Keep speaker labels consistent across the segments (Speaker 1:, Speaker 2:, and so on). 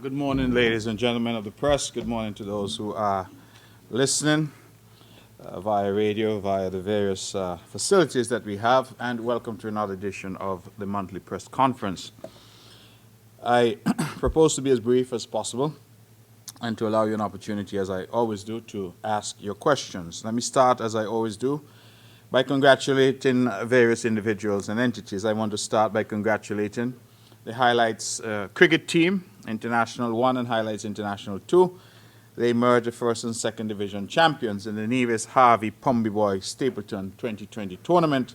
Speaker 1: Good morning, ladies and gentlemen of the press. Good morning to those who are listening via radio, via the various facilities that we have, and welcome to another edition of the monthly press conference. I propose to be as brief as possible and to allow you an opportunity, as I always do, to ask your questions. Let me start, as I always do, by congratulating various individuals and entities. I want to start by congratulating the Highlights cricket team, International 1 and Highlights International 2. They emerged the first and second division champions in the Nevis Harvey Pumby Boy Stapleton 2020 tournament,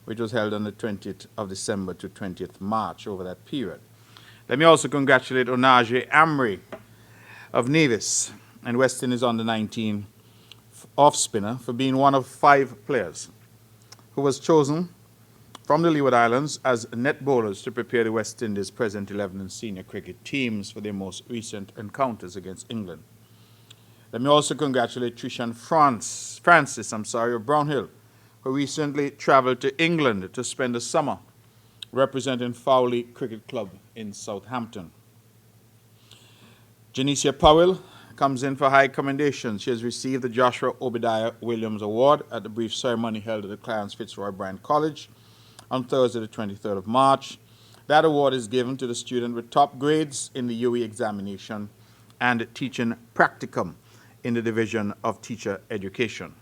Speaker 1: which was held on the 20th of December to 20th March over that period. Let me also congratulate Onaje Amri of Nevis and West Indies under 19 off spinner for being one of 5 players who was chosen from the Leeward Islands as net bowlers to prepare the West Indies present 11 and senior cricket teams for their most recent encounters against England. Let me also congratulate Trishan Francis of Brownhill, who recently traveled to England to spend the summer representing Fowley Cricket Club in Southampton. Janicia Powell comes in for high commendation. She has received the Joshua Obadiah Williams Award at the brief ceremony held at the Clarence Fitzroy Bryant College on Thursday, the 23rd of March. That award is given to the student with top grades in the UE examination and teaching practicum in the Division of Teacher Education.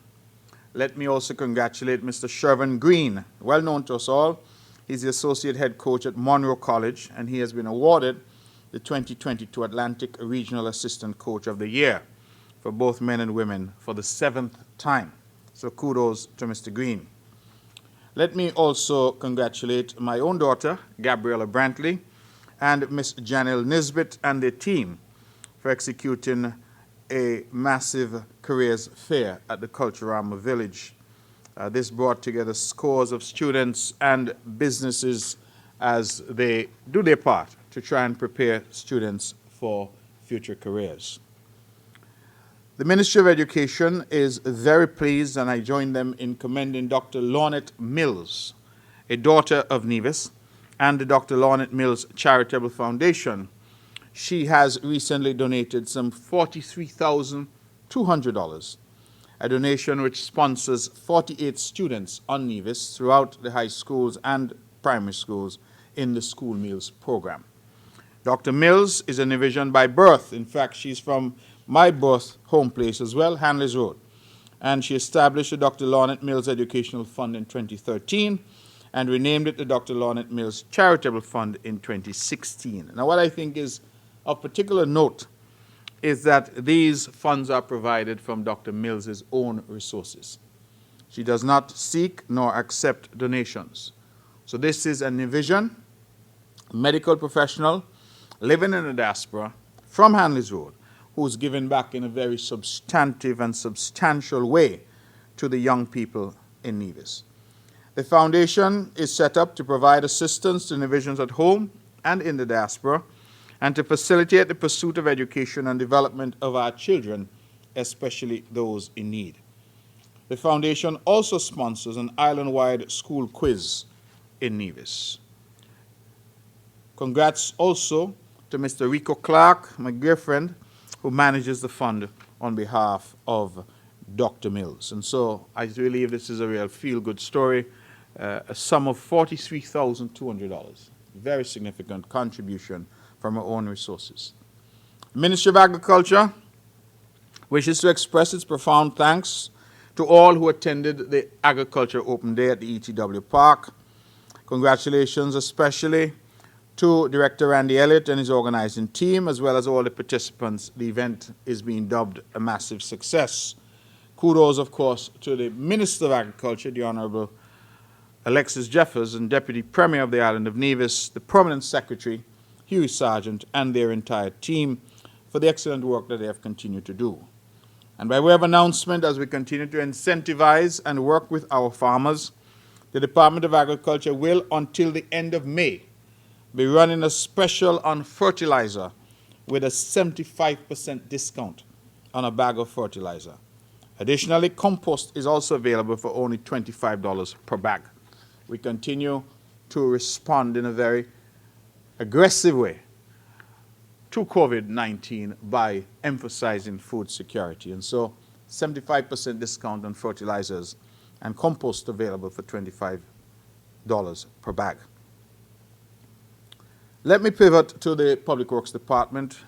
Speaker 1: Let me also congratulate Mr. Shervin Green, well known to us all. He's the associate head coach at Monroe College, and he has been awarded the 2022 Atlantic Regional Assistant Coach of the Year for both men and women for the 7th time. So kudos to Mr. Green. Let me also congratulate my own daughter, Gabriella Brantley, and Miss Janelle Nisbet and their team for executing a massive careers fair at the Culturama Village. This brought together scores of students and businesses as they do their part to try and prepare students for future careers. The Ministry of Education is very pleased, and I join them in commending Dr. Lornette Mills, a daughter of Nevis, and the Dr. Lornette Mills Charitable Foundation. She has recently donated some $43,200, a donation which sponsors 48 students on Nevis throughout the high schools and primary schools in the school meals program. Dr. Mills is a Nevisian by birth. In fact, she's from my birth home place as well, Hanley's Road. And she established the Dr. Lornette Mills Educational Fund in 2013 and renamed it the Dr. Lornette Mills Charitable Fund in 2016. Now, what I think is of particular note is that these funds are provided from Dr. Mills's own resources. She does not seek nor accept donations. So this is a Nevisian medical professional living in the diaspora from Hanley's Road, who's given back in a very substantive and substantial way to the young people in Nevis. The foundation is set up to provide assistance to Nevisians at home and in the diaspora, and to facilitate the pursuit of education and development of our children, especially those in need. The foundation also sponsors an island-wide school quiz in Nevis. Congrats also to Mr. Rico Clark, my dear friend, who manages the fund on behalf of Dr. Mills. And so I believe this is a real feel-good story, a sum of $43,200, very significant contribution from our own resources. The Ministry of Agriculture wishes to express its profound thanks to all who attended the Agriculture Open Day at the ETW Park. Congratulations especially to Director Randy Elliott and his organizing team, as well as all the participants. The event is being dubbed a massive success. Kudos, of course, to the Minister of Agriculture, the Honorable Alexis Jeffers, and Deputy Premier of the Island of Nevis, the Permanent Secretary, Hughie Sargent, and their entire team for the excellent work that they have continued to do. And by way of announcement, as we continue to incentivize and work with our farmers, the Department of Agriculture will, until the end of May, be running a special on fertilizer with a 75% discount on a bag of fertilizer. Additionally, compost is also available for only $25 per bag. We continue to respond in a very aggressive way to COVID-19 by emphasizing food security. And so 75% discount on fertilizers and compost available for $25 per bag. Let me pivot to the Public Works Department,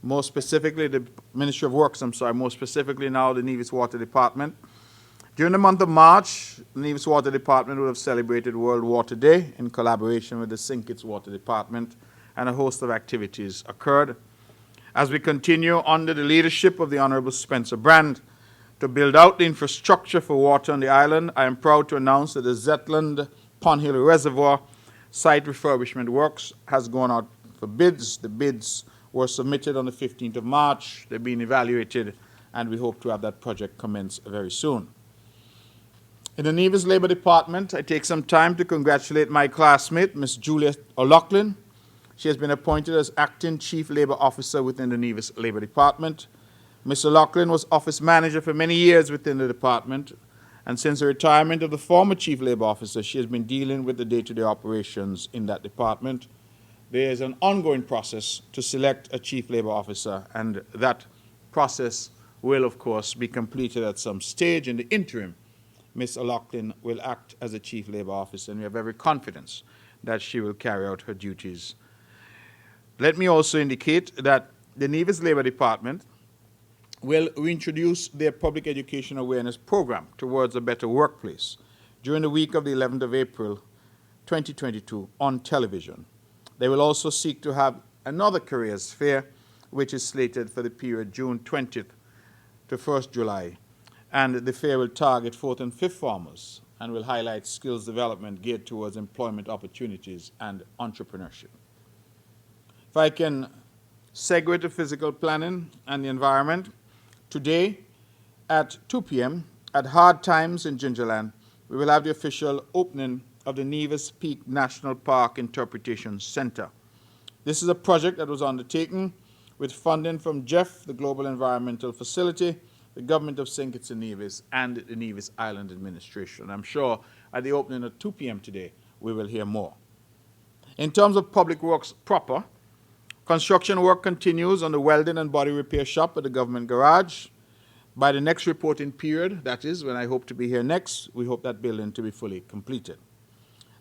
Speaker 1: more specifically the Ministry of Works, more specifically now the Nevis Water Department. During the month of March, the Nevis Water Department would have celebrated World Water Day in collaboration with the St. Kitts Water Department, and a host of activities occurred. As we continue under the leadership of the Honorable Spencer Brand to build out the infrastructure for water on the island, I am proud to announce that the Zetland Pond Hill Reservoir site refurbishment works has gone out for bids. The bids were submitted on the 15th of March. They're being evaluated, and we hope to have that project commence very soon. In the Nevis Labor Department, I take some time to congratulate my classmate, Ms. Julia O'Loughlin. She has been appointed as Acting Chief Labor Officer within the Nevis Labor Department. Ms. O'Loughlin was office manager for many years within the department, and since the retirement of the former Chief Labor Officer, she has been dealing with the day-to-day operations in that department. There is an ongoing process to select a Chief Labor Officer, and that process will, of course, be completed at some stage. In the interim, Ms. O'Loughlin will act as a Chief Labor Officer, and we have every confidence that she will carry out her duties. Let me also indicate that the Nevis Labor Department will reintroduce their public education awareness program towards a better workplace during the week of the 11th of April, 2022 on television. They will also seek to have another careers fair, which is slated for the period June 20th to 1st July. And the fair will target 4th and 5th formers and will highlight skills development geared towards employment opportunities and entrepreneurship. If I can segue to physical planning and the environment, today at 2 p.m. at Hard Times in Gingerland, we will have the official opening of the Nevis Peak National Park Interpretation Center. This is a project that was undertaken with funding from GEF, the Global Environmental Facility, the Government of St. Kitts and Nevis, and the Nevis Island Administration. I'm sure at the opening at 2 p.m. today, we will hear more. In terms of public works proper, construction work continues on the welding and body repair shop at the government garage. By the next reporting period, that is when I hope to be here next, we hope that building to be fully completed.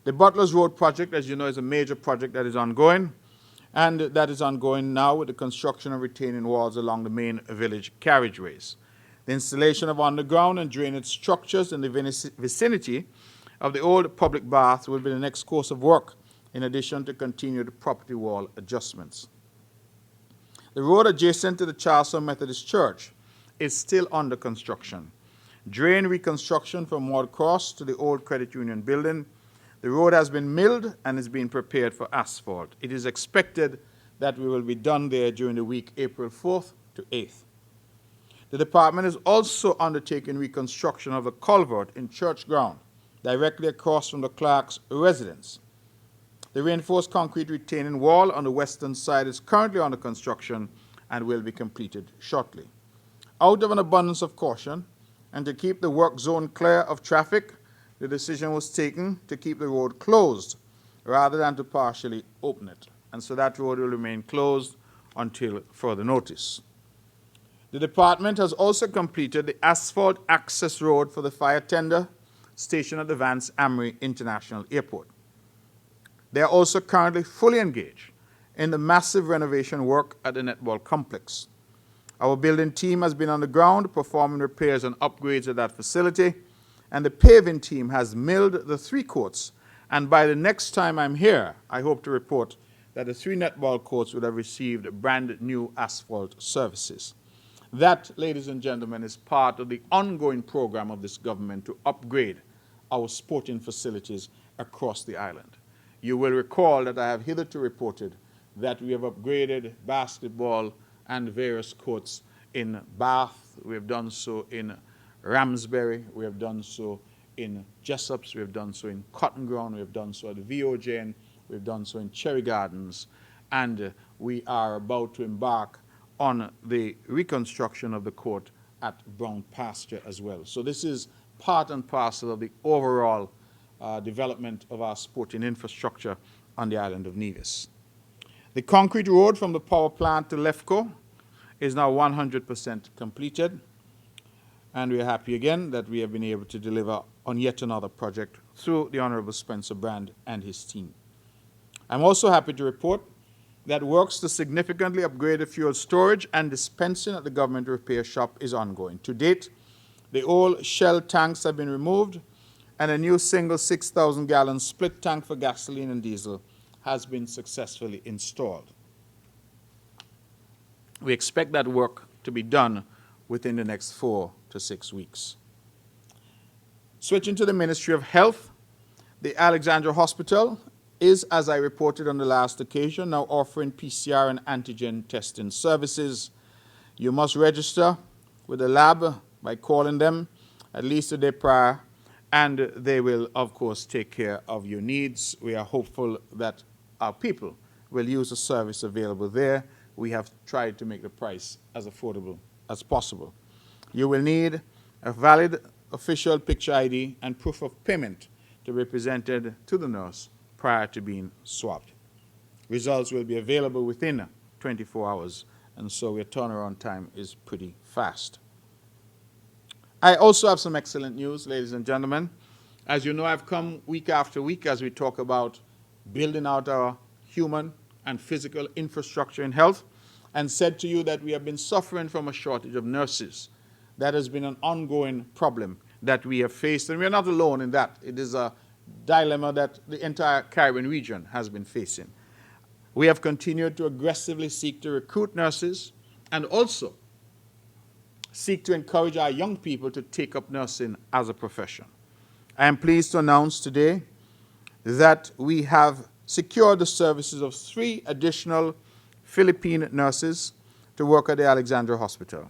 Speaker 1: The Butler's Road project, as you know, is a major project that is ongoing, and that is ongoing now with the construction of retaining walls along the main village carriageways. The installation of underground and drainage structures in the vicinity of the old public bath will be the next course of work, in addition to continued property wall adjustments. The road adjacent to the Charleston Methodist Church is still under construction. Drain reconstruction from Ward Cross to the old Credit Union building. The road has been milled and is being prepared for asphalt. It is expected that we will be done there during the week April 4th to 8th. The department is also undertaking reconstruction of a culvert in church ground directly across from the Clark's residence. The reinforced concrete retaining wall on the western side is currently under construction and will be completed shortly. Out of an abundance of caution and to keep the work zone clear of traffic, the decision was taken to keep the road closed rather than to partially open it. And so that road will remain closed until further notice. The department has also completed the asphalt access road for the fire tender station at the Vance Amory International Airport. They are also currently fully engaged in the massive renovation work at the netball complex. Our building team has been on the ground performing repairs and upgrades at that facility, and the paving team has milled the 3 courts. And by the next time I'm here, I hope to report that the 3 netball courts would have received brand new asphalt services. That, ladies and gentlemen, is part of the ongoing program of this government to upgrade our sporting facilities across the island. You will recall that I have hitherto reported that we have upgraded basketball and various courts in Bath. We have done so in Ramsbury. We have done so in Jessops. We have done so in Cotton Ground. We have done so at the VOJ. We have done so in Cherry Gardens. And we are about to embark on the reconstruction of the court at Brown Pasture as well. So this is part and parcel of the overall development of our sporting infrastructure on the island of Nevis. The concrete road from the power plant to Lefco is now 100% completed, and we are happy again that we have been able to deliver on yet another project through the Honorable Spencer Brand and his team. I'm also happy to report that works to significantly upgrade the fuel storage and dispensing at the government repair shop is ongoing. To date, the old shell tanks have been removed, and a new single 6,000-gallon split tank for gasoline and diesel has been successfully installed. We expect that work to be done within the next 4 to 6 weeks. Switching to the Ministry of Health, the Alexandra Hospital is, as I reported on the last occasion, now offering PCR and antigen testing services. You must register with the lab by calling them at least a day prior, and they will, of course, take care of your needs. We are hopeful that our people will use the service available there. We have tried to make the price as affordable as possible. You will need a valid official picture ID and proof of payment to be presented to the nurse prior to being swabbed. Results will be available within 24 hours, and so your turnaround time is pretty fast. I also have some excellent news, ladies and gentlemen. As you know, I've come week after week as we talk about building out our human and physical infrastructure in health, and said to you that we have been suffering from a shortage of nurses. That has been an ongoing problem that we have faced, and we are not alone in that. It is a dilemma that the entire Caribbean region has been facing. We have continued to aggressively seek to recruit nurses and also seek to encourage our young people to take up nursing as a profession. I am pleased to announce today that we have secured the services of 3 additional Philippine nurses to work at the Alexandra Hospital.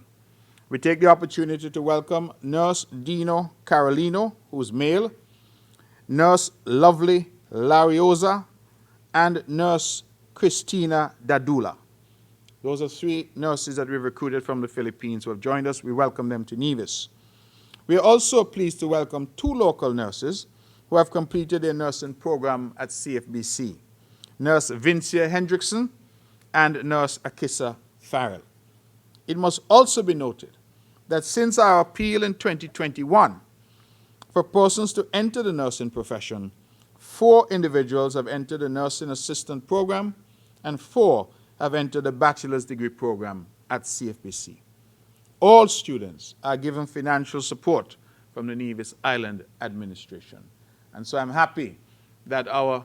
Speaker 1: We take the opportunity to welcome Nurse Dino Carolino, who's male, Nurse Lovely Lariosa, and Nurse Christina Dadula. Those are 3 nurses that we've recruited from the Philippines who have joined us. We welcome them to Nevis. We are also pleased to welcome 2 local nurses who have completed their nursing program at CFBC, Nurse Vincia Hendrickson and Nurse Akissa Farrell. It must also be noted that since our appeal in 2021 for persons to enter the nursing profession, 4 individuals have entered the nursing assistant program and 4 have entered the bachelor's degree program at CFBC. All students are given financial support from the Nevis Island Administration. And so I'm happy that our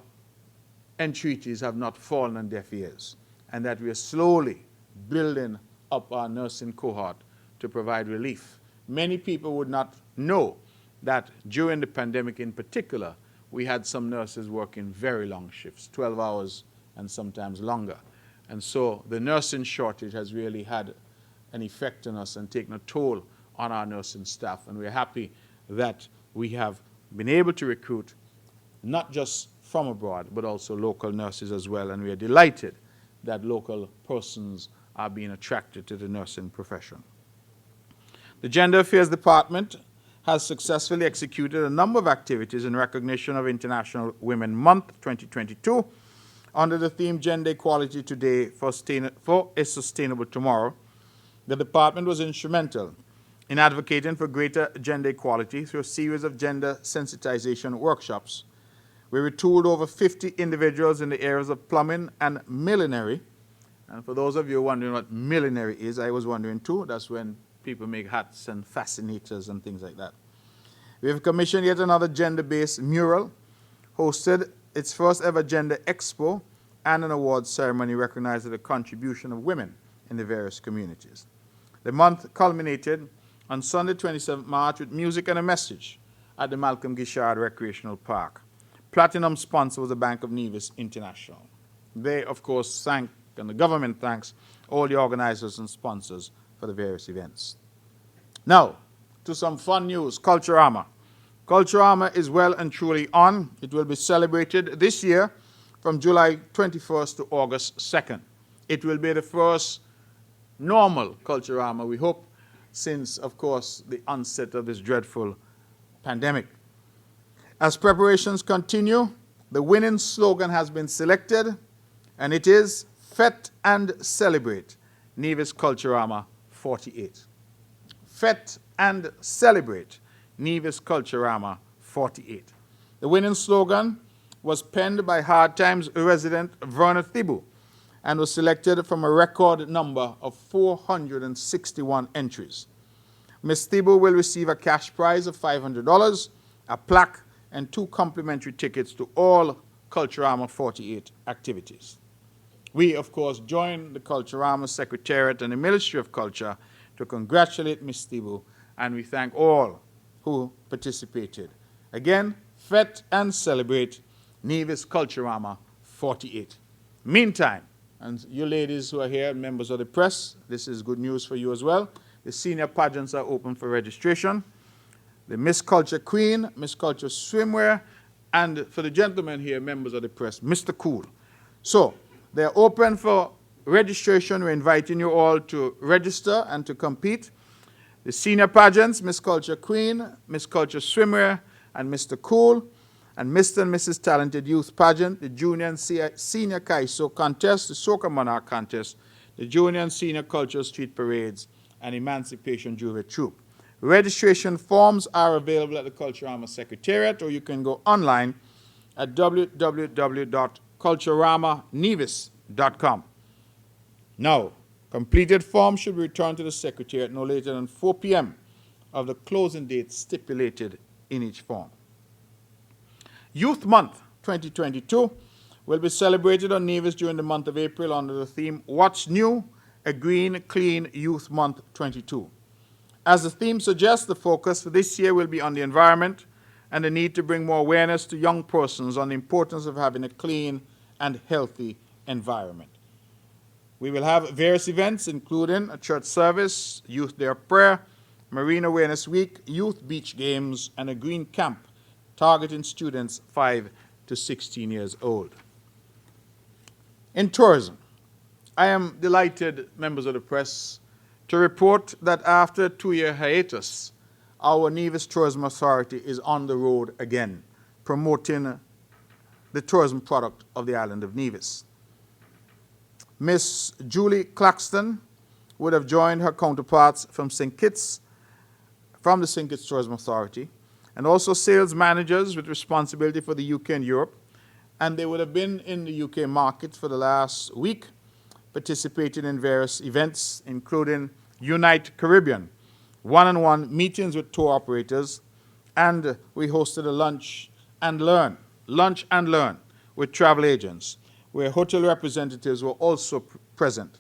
Speaker 1: entreaties have not fallen on deaf ears and that we are slowly building up our nursing cohort to provide relief. Many people would not know that during the pandemic in particular, we had some nurses working very long shifts, 12 hours and sometimes longer. And so the nursing shortage has really had an effect on us and taken a toll on our nursing staff. And we're happy that we have been able to recruit not just from abroad, but also local nurses as well. And we are delighted that local persons are being attracted to the nursing profession. The Gender Affairs Department has successfully executed a number of activities in recognition of International Women Month 2022 under the theme Gender Equality Today for a Sustainable Tomorrow. The department was instrumental in advocating for greater gender equality through a series of gender sensitization workshops. We retooled over 50 individuals in the areas of plumbing and millinery. And for those of you wondering what millinery is, I was wondering too. That's when people make hats and fascinators and things like that. We have commissioned yet another gender-based mural, hosted its first ever Gender Expo, and an awards ceremony recognizing the contribution of women in the various communities. The month culminated on Sunday, 27th March, with music and a message at the Malcolm Gishard Recreational Park. Platinum sponsor was the Bank of Nevis International. They, of course, thank, and the government thanks, all the organizers and sponsors for the various events. Now, to some fun news, Culturama. Culturama is well and truly on. It will be celebrated this year from July 21st to August 2nd. It will be the first normal Culturama, we hope, since, of course, the onset of this dreadful pandemic. As preparations continue, the winning slogan has been selected, and it is Fet and Celebrate Nevis Culturama 48. Fet and Celebrate Nevis Culturama 48. The winning slogan was penned by Hard Times resident Verna Thibault and was selected from a record number of 461 entries. Ms. Thibault will receive a cash prize of $500, a plaque, and 2 complimentary tickets to all Culturama 48 activities. We, of course, join the Culturama Secretariat and the Ministry of Culture to congratulate Ms. Thibault, and we thank all who participated. Again, Fet and Celebrate Nevis Culturama 48. Meantime, and you ladies who are here, members of the press, this is good news for you as well. The senior pageants are open for registration. The Miss Culture Queen, Miss Culture Swimwear, and for the gentlemen here, members of the press, Mr. Cool. So, they're open for registration. We're inviting you all to register and to compete. The senior pageants, Miss Culture Queen, Miss Culture Swimwear, and Mr. Cool, and Mr. and Mrs. Talented Youth Pageant, the Junior and Senior Kaiso Contest, the Soca Monarch Contest, the Junior and Senior Cultural Street Parades, and Emancipation Juve Troop. Registration forms are available at the Culturama Secretariat, or you can go online at www.culturamanevis.com. Now, completed forms should be returned to the Secretariat no later than 4 p.m. of the closing date stipulated in each form. Youth Month 2022 will be celebrated on Nevis during the month of April under the theme, What's New? A Green, Clean Youth Month 22. As the theme suggests, the focus for this year will be on the environment and the need to bring more awareness to young persons on the importance of having a clean and healthy environment. We will have various events, including a church service, Youth Day of Prayer, Marine Awareness Week, Youth Beach Games, and a green camp targeting students 5 to 16 years old. In tourism, I am delighted, members of the press, to report that after a 2-year hiatus, our Nevis Tourism Authority is on the road again, promoting the tourism product of the island of Nevis. Miss Julie Claxton would have joined her counterparts from St. Kitts, from the St. Kitts Tourism Authority, and also sales managers with responsibility for the UK and Europe, and they would have been in the UK market for the last week, participating in various events, including Unite Caribbean, one-on-one meetings with tour operators, and we hosted a lunch and learn with travel agents, where hotel representatives were also present.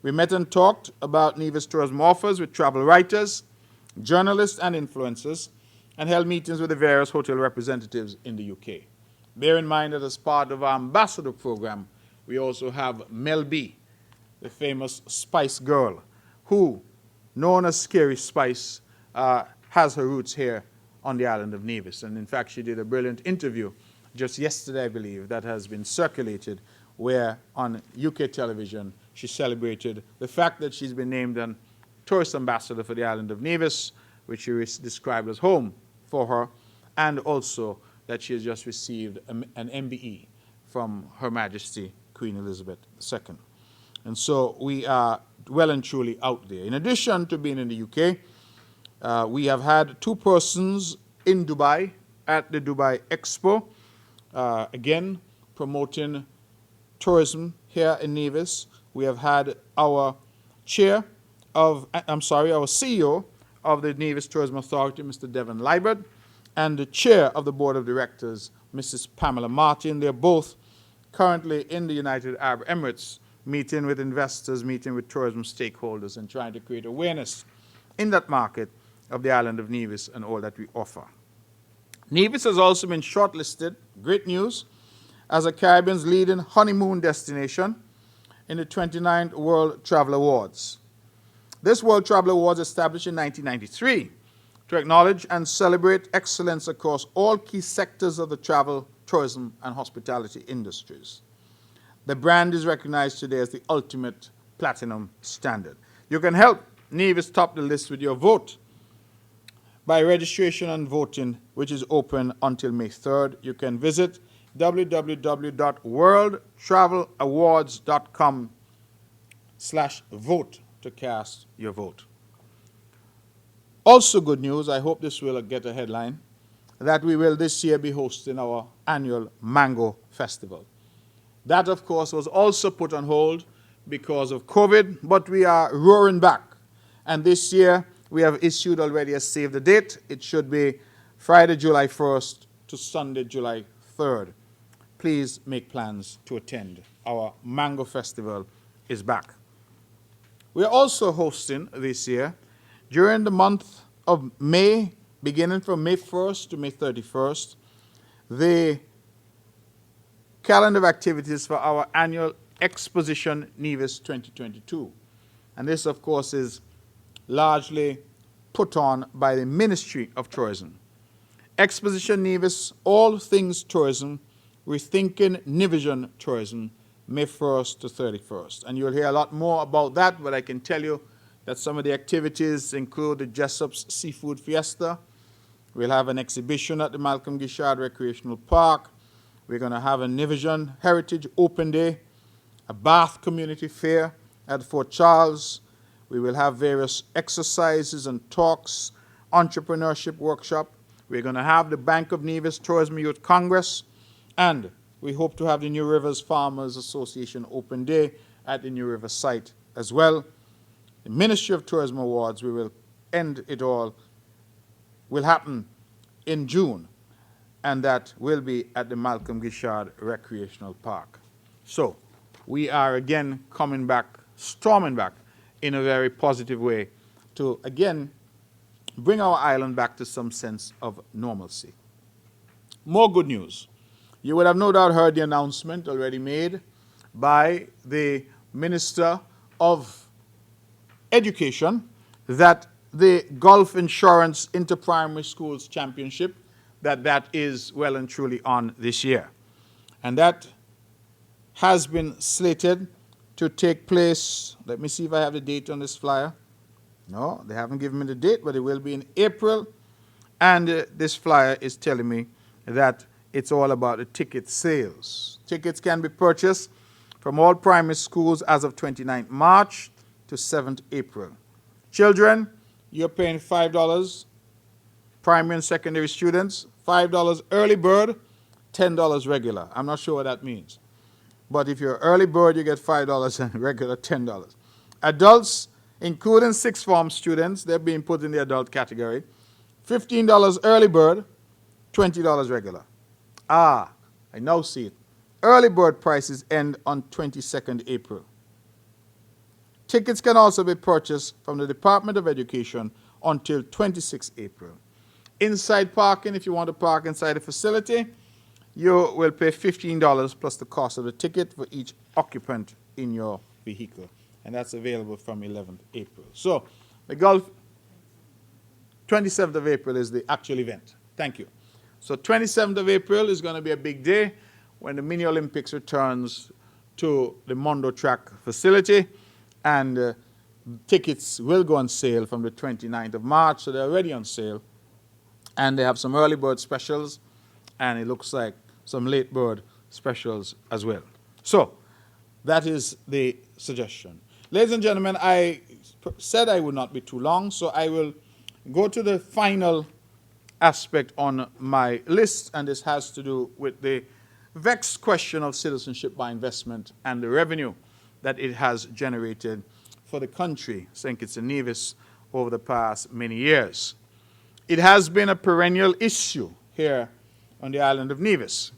Speaker 1: We met and talked about Nevis tourism offers with travel writers, journalists, and influencers, and held meetings with the various hotel representatives in the UK. Bear in mind that as part of our ambassador program, we also have Mel B, the famous Spice Girl, who, known as Scary Spice, has her roots here on the island of Nevis. And in fact, she did a brilliant interview just yesterday, I believe, that has been circulated, where on UK television she celebrated the fact that she's been named an tourist ambassador for the island of Nevis, which she described as home for her, and also that she has just received an MBE from Her Majesty Queen Elizabeth II. And so we are well and truly out there. In addition to being in the UK, we have had 2 persons in Dubai at the Dubai Expo, again promoting tourism here in Nevis. We have had our CEO of the Nevis Tourism Authority, Mr. Devon Liebert, and the chair of the board of directors, Mrs. Pamela Martin. They're both currently in the United Arab Emirates, meeting with investors, meeting with tourism stakeholders, and trying to create awareness in that market of the island of Nevis and all that we offer. Nevis has also been shortlisted, great news, as a Caribbean's leading honeymoon destination in the 29th World Travel Awards. This World Travel Awards, established in 1993 to acknowledge and celebrate excellence across all key sectors of the travel, tourism, and hospitality industries. The brand is recognized today as the ultimate platinum standard. You can help Nevis top the list with your vote by registration and voting, which is open until May 3rd. You can visit www.worldtravelawards.com/vote to cast your vote. Also good news, I hope this will get a headline, that we will this year be hosting our annual Mango Festival. That, of course, was also put on hold because of COVID, but we are roaring back. And this year, we have issued already a save the date. It should be Friday, July 1st to Sunday, July 3rd. Please make plans to attend. Our Mango Festival is back. We are also hosting this year, during the month of May, beginning from May 1st to May 31st, the calendar of activities for our annual Exposition Nevis 2022. And this, of course, is largely put on by the Ministry of Tourism. Exposition Nevis, all things tourism, rethinking Nevision tourism, May 1st to 31st. And you'll hear a lot more about that, but I can tell you that some of the activities include the Jessup's Seafood Fiesta. We'll have an exhibition at the Malcolm Gishard Recreational Park. We're going to have a Nevision Heritage Open Day, a Bath Community Fair at Fort Charles. We will have various exercises and talks, entrepreneurship workshop. We're going to have the Bank of Nevis Tourism Youth Congress, and we hope to have the New Rivers Farmers Association Open Day at the New River site as well. The Ministry of Tourism Awards, we will end it all, will happen in June, and that will be at the Malcolm Gishard Recreational Park. So we are again coming back, storming back in a very positive way to again bring our island back to some sense of normalcy. More good news. You would have no doubt heard the announcement already made by the Minister of Education that the Gulf Insurance Interprimary Schools Championship, that is well and truly on this year. And that has been slated to take place, let me see if I have the date on this flyer. No, they haven't given me the date, but it will be in April. And this flyer is telling me that it's all about the ticket sales. Tickets can be purchased from all primary schools as of 29th March to 7th April. Children, you're paying $5, primary and secondary students, $5 early bird, $10 regular. I'm not sure what that means. But if you're early bird, you get $5 and regular $10. Adults, including sixth form students, they're being put in the adult category, $15 early bird, $20 regular. Ah, I now see it. Early bird prices end on 22nd April. Tickets can also be purchased from the Department of Education until 26th April. Inside parking, if you want to park inside the facility, you will pay $15 plus the cost of the ticket for each occupant in your vehicle. And that's available from 11th April. So the Gulf, 27th of April is the actual event. Thank you. So 27th of April is going to be a big day when the Mini Olympics returns to the Mondo Track facility. And tickets will go on sale from the 29th of March, so they're already on sale. And they have some early bird specials, and it looks like some late bird specials as well. So that is the suggestion. Ladies and gentlemen, I said I would not be too long, so I will go to the final aspect on my list, and this has to do with the vexed question of citizenship by investment and the revenue that it has generated for the country, St. Kitts and Nevis, over the past many years. It has been a perennial issue here on the island of Nevis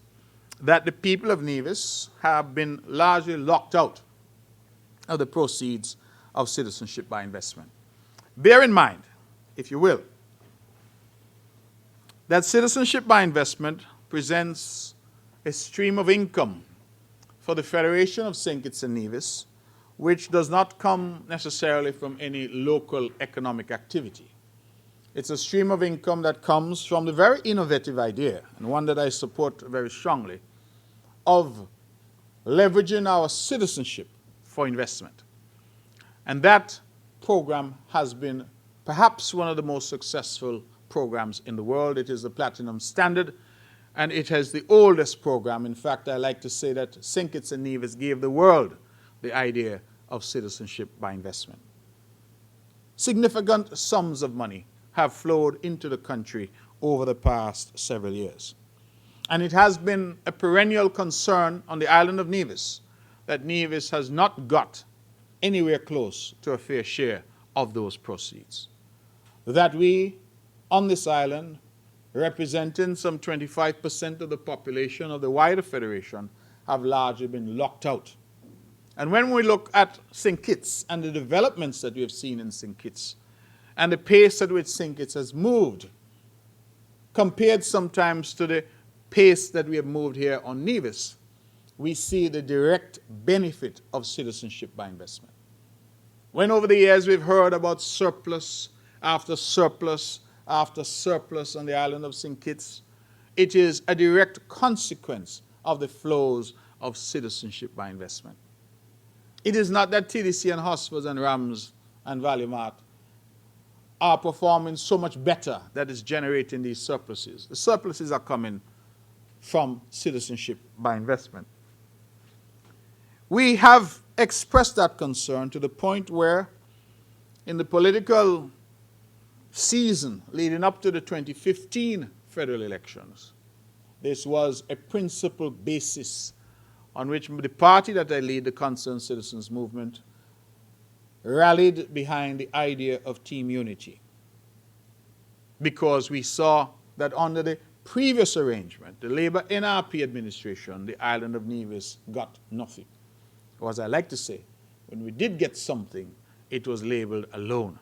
Speaker 1: that the people of Nevis have been largely locked out of the proceeds of citizenship by investment. Bear in mind, if you will, that citizenship by investment presents a stream of income for the Federation of St. Kitts and Nevis, which does not come necessarily from any local economic activity. It's a stream of income that comes from the very innovative idea, and one that I support very strongly, of leveraging our citizenship for investment. And that program has been perhaps one of the most successful programs in the world. It is the platinum standard, And it has the oldest program. In fact, I like to say that St. Kitts and Nevis gave the world the idea of citizenship by investment. Significant sums of money have flowed into the country over the past several years. And it has been a perennial concern on the island of Nevis that Nevis has not got anywhere close to a fair share of those proceeds. That we, on this island, representing some 25% of the population of the wider federation, have largely been locked out. And when we look at St. Kitts and the developments that we have seen in St. Kitts, and the pace at which St. Kitts has moved, compared sometimes to the pace that we have moved here on Nevis, we see the direct benefit of citizenship by investment. When over the years we've heard about surplus after surplus after surplus on the island of St. Kitts, it is a direct consequence of the flows of citizenship by investment. It is not that TDC and Hospers and Rams and Value Mart are performing so much better that is generating these surpluses. The surpluses are coming from citizenship by investment. We have expressed that concern to the point where in the political season leading up to the 2015 federal elections, this was a principal basis on which the party that I lead, the Concerned Citizens Movement, rallied behind the idea of team unity. Because we saw that under the previous arrangement, the Labour NRP administration, the island of Nevis got nothing. Or as I like to say, when we did get something, it was labeled a loan.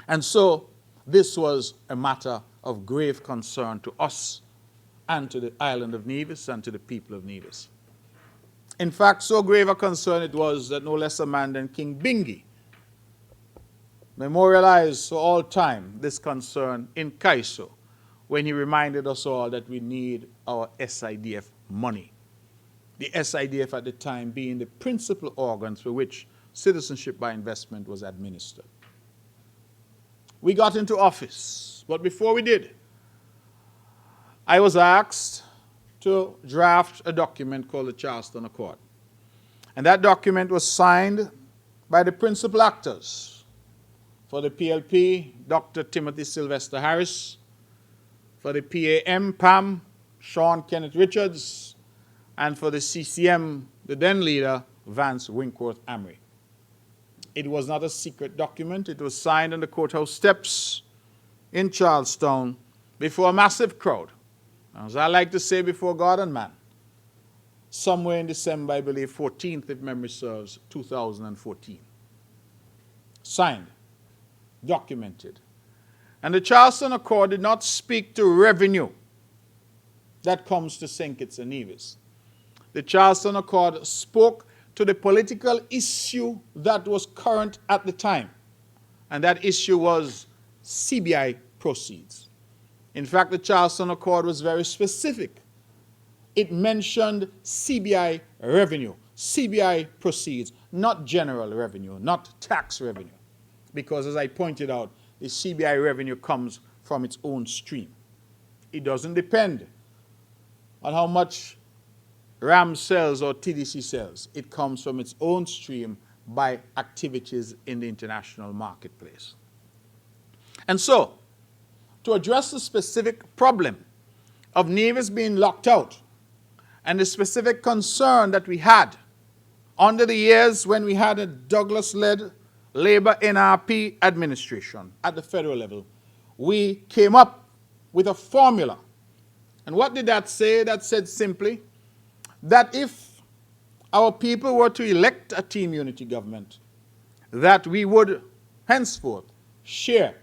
Speaker 1: And so this was a matter of grave concern to us and to the island of Nevis and to the people of Nevis. In fact, so grave a concern it was that no less a man than King Bingi memorialized for all time this concern in Kaiso when he reminded us all that we need our SIDF money. The SIDF at the time being the principal organ through which citizenship by investment was administered. We got into office, but before we did, I was asked to draft a document called the Charleston Accord. And that document was signed by the principal actors for the PLP, Dr. Timothy Sylvester Harris, for the PAM, Sean Kenneth Richards, and for the CCM, the then leader, Vance Winkworth Amory. It was not a secret document. It was signed on the courthouse steps in Charlestown before a massive crowd. As I like to say, before God and man. Somewhere in December, I believe 14th, if memory serves, 2014. Signed, documented. And the Charleston Accord did not speak to revenue that comes to St. Kitts and Nevis. The Charleston Accord spoke to the political issue that was current at the time. And that issue was CBI proceeds. In fact, the Charleston Accord was very specific. It mentioned CBI revenue, CBI proceeds, not general revenue, not tax revenue. Because as I pointed out, the CBI revenue comes from its own stream. It doesn't depend on how much RAM sells or TDC sells. It comes from its own stream by activities in the international marketplace. And so, to address the specific problem of Nevis being locked out and the specific concern that we had under the years when we had a Douglas-led Labour NRP administration at the federal level, we came up with a formula. And what did that say? That said simply that if our people were to elect a team unity government, that we would henceforth share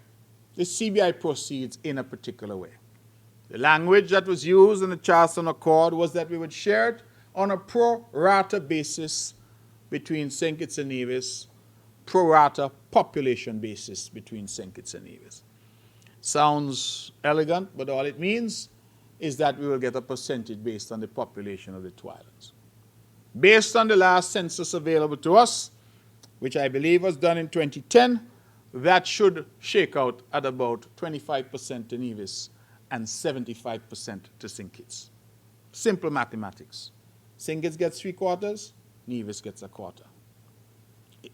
Speaker 1: the CBI proceeds in a particular way. The language that was used in the Charleston Accord was that we would share it on a pro rata basis between St. Kitts and Nevis, pro rata population basis between St. Kitts and Nevis. Sounds elegant, but all it means is that we will get a percentage based on the population of the two islands. Based on the last census available to us, which I believe was done in 2010, that should shake out at about 25% to Nevis and 75% to St. Kitts. Simple mathematics. St. Kitts gets 3/4, Nevis gets 1/4.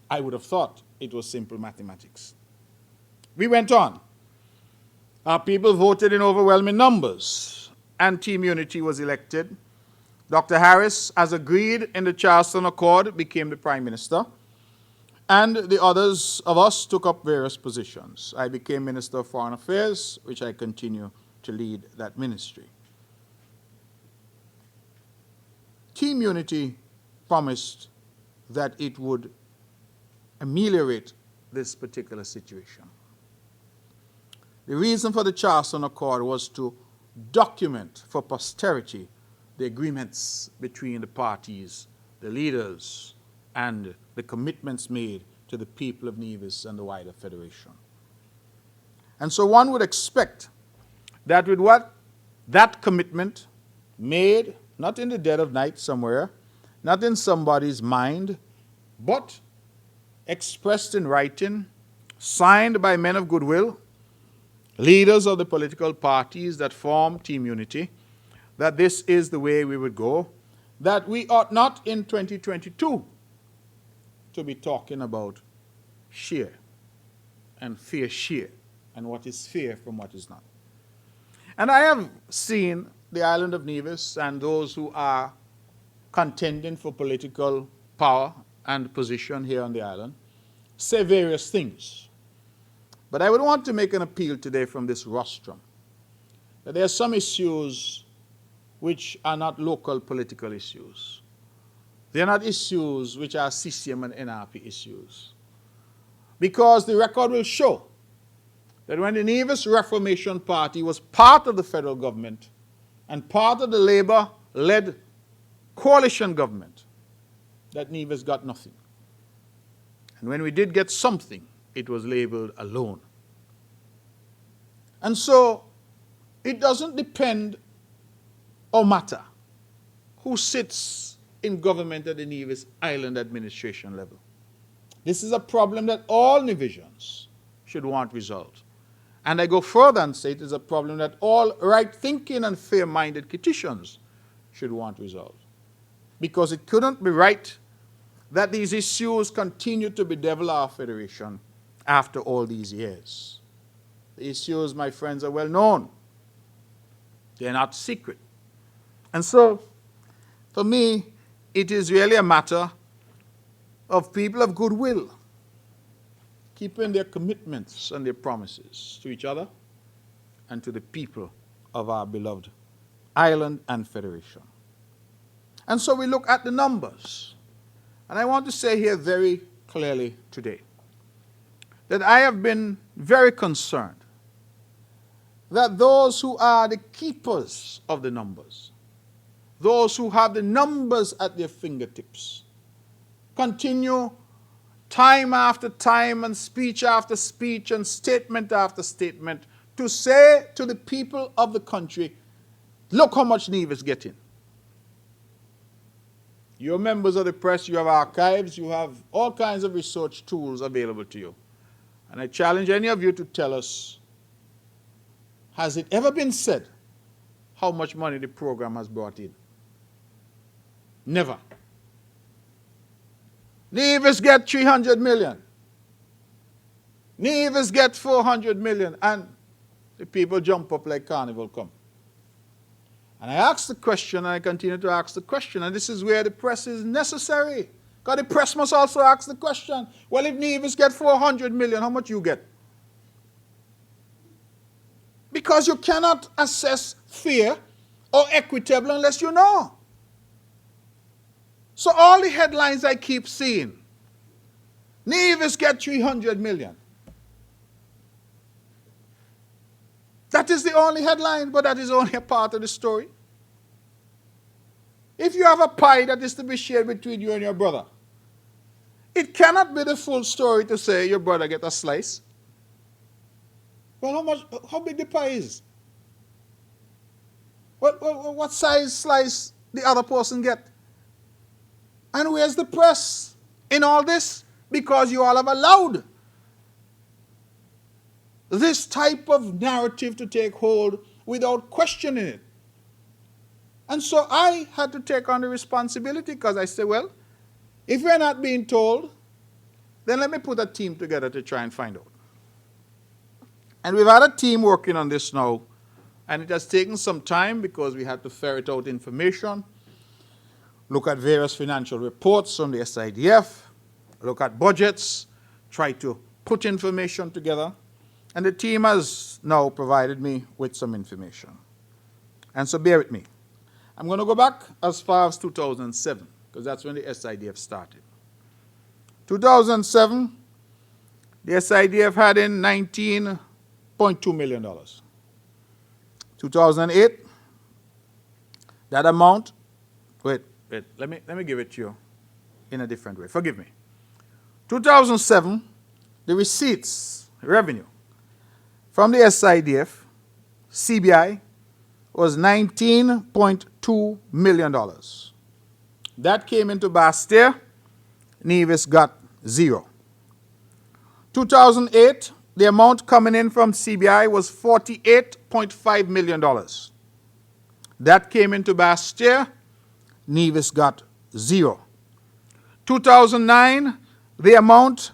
Speaker 1: I would have thought it was simple mathematics. We went on. Our people voted in overwhelming numbers, and Team Unity was elected. Dr. Harris, as agreed in the Charleston Accord, became the Prime Minister, and the others of us took up various positions. I became Minister of Foreign Affairs, which I continue to lead that ministry. Team Unity promised that it would ameliorate this particular situation. The reason for the Charleston Accord was to document for posterity the agreements between the parties, the leaders, and the commitments made to the people of Nevis and the wider Federation. And so one would expect that with what that commitment made, not in the dead of night somewhere, not in somebody's mind, but expressed in writing, signed by men of goodwill, leaders of the political parties that form Team Unity, that this is the way we would go, that we ought not in 2022 to be talking about share and fair share and what is fair from what is not. And I have seen the island of Nevis and those who are contending for political power and position here on the island say various things. But I would want to make an appeal today from this rostrum that there are some issues which are not local political issues. They are not issues which are CCM and NRP issues. Because the record will show that when the Nevis Reformation Party was part of the federal government and part of the Labour-led coalition government, that Nevis got nothing. And when we did get something, it was labeled a loan. And so it doesn't depend or matter who sits in government at the Nevis Island administration level. This is a problem that all Nevisians should want resolved. And I go further and say it is a problem that all right-thinking and fair-minded Kittitians should want resolved. Because it couldn't be right that these issues continue to bedevil our federation after all these years. The issues, my friends, are well known. They're not secret. And so, for me, it is really a matter of people of goodwill keeping their commitments and their promises to each other and to the people of our beloved island and federation. And so we look at the numbers. And I want to say here very clearly today that I have been very concerned that those who are the keepers of the numbers, those who have the numbers at their fingertips, continue time after time and speech after speech and statement after statement to say to the people of the country, look how much Nevis is getting. You're members of the press, you have archives, you have all kinds of research tools available to you. And I challenge any of you to tell us, has it ever been said how much money the program has brought in? Never. Nevis get 300 million. Nevis get 400 million. And the people jump up like carnival come. And I ask the question, and I continue to ask the question, and this is where the press is necessary. Because the press must also ask the question, well, if Nevis get 400 million, how much you get? Because you cannot assess fair or equitable unless you know. So all the headlines I keep seeing, Nevis get 300 million. That is the only headline, but that is only a part of the story. If you have a pie that is to be shared between you and your brother, it cannot be the full story to say your brother get a slice. Well, how big the pie is? What size slice the other person get? And where's the press in all this? Because you all have allowed this type of narrative to take hold without questioning it. And so I had to take on the responsibility because I said, well, if we're not being told, then let me put a team together to try and find out. And we've had a team working on this now, and it has taken some time because we had to ferret out information, look at various financial reports from the SIDF, look at budgets, try to put information together. And the team has now provided me with some information. And so bear with me. I'm going to go back as far as 2007, because that's when the SIDF started. 2007, the SIDF had in $19.2 million. 2008, that amount, wait, let me give it to you in a different way. Forgive me. 2007, the receipts, revenue, from the SIDF, CBI, was $19.2 million. That came into Bastille. Nevis got zero. 2008, the amount coming in from CBI was $48.5 million. That came into Bastille. Nevis got zero. 2009, the amount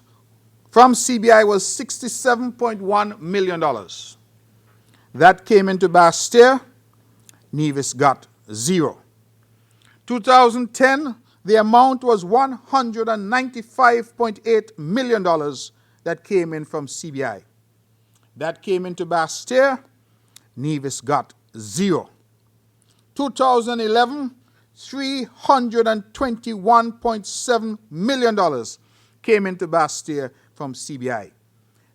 Speaker 1: from CBI was $67.1 million. That came into Bastille. Nevis got zero. 2010, the amount was $195.8 million that came in from CBI. That came into Bastille. Nevis got zero. 2011, $321.7 million came into Bastille from CBI.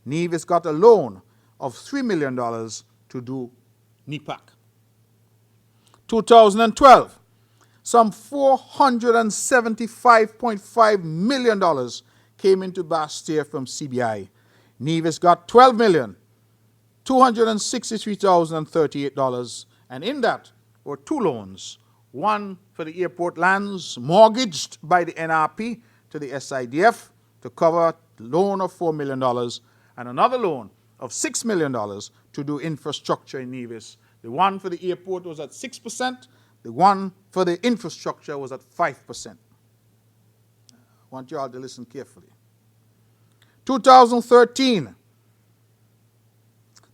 Speaker 1: Nevis got a loan of $3 million to do NEPAC. 2012, some $475.5 million came into Bastille from CBI. Nevis got $12,263,038, and in that were two loans, one for the airport lands mortgaged by the NRP to the SIDF to cover the loan of $4 million, and another loan of $6 million to do infrastructure in Nevis. The one for the airport was at 6%. The one for the infrastructure was at 5%. I want you all to listen carefully. 2013,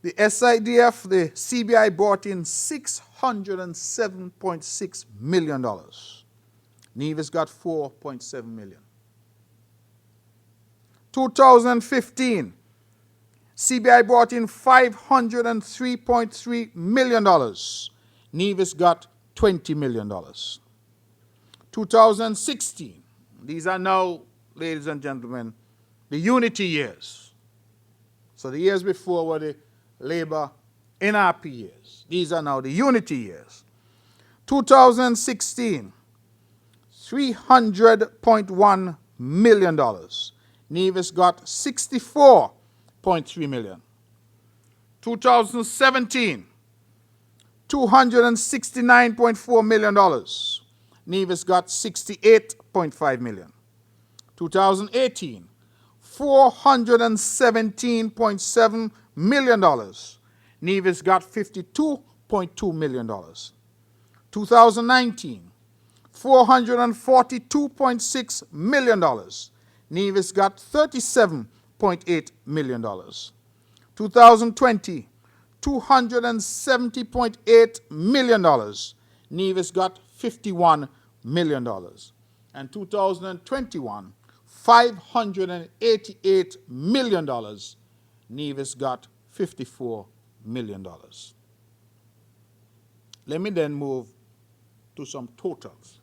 Speaker 1: the SIDF, the CBI brought in $607.6 million. Nevis got $4.7 million. 2015, CBI brought in $503.3 million. Nevis got $20 million. 2016, these are now, ladies and gentlemen, the unity years. So the years before were the Labour NRP years. These are now the unity years. 2016, $300.1 million. Nevis got $64.3 million. 2017, $269.4 million. Nevis got $68.5 million. 2018, $417.7 million. Nevis got $52.2 million. 2019, $442.6 million. Nevis got $37.8 million. 2020, $270.8 million. Nevis got $51 million. And 2021, $588 million. Nevis got $54 million. Let me then move to some totals.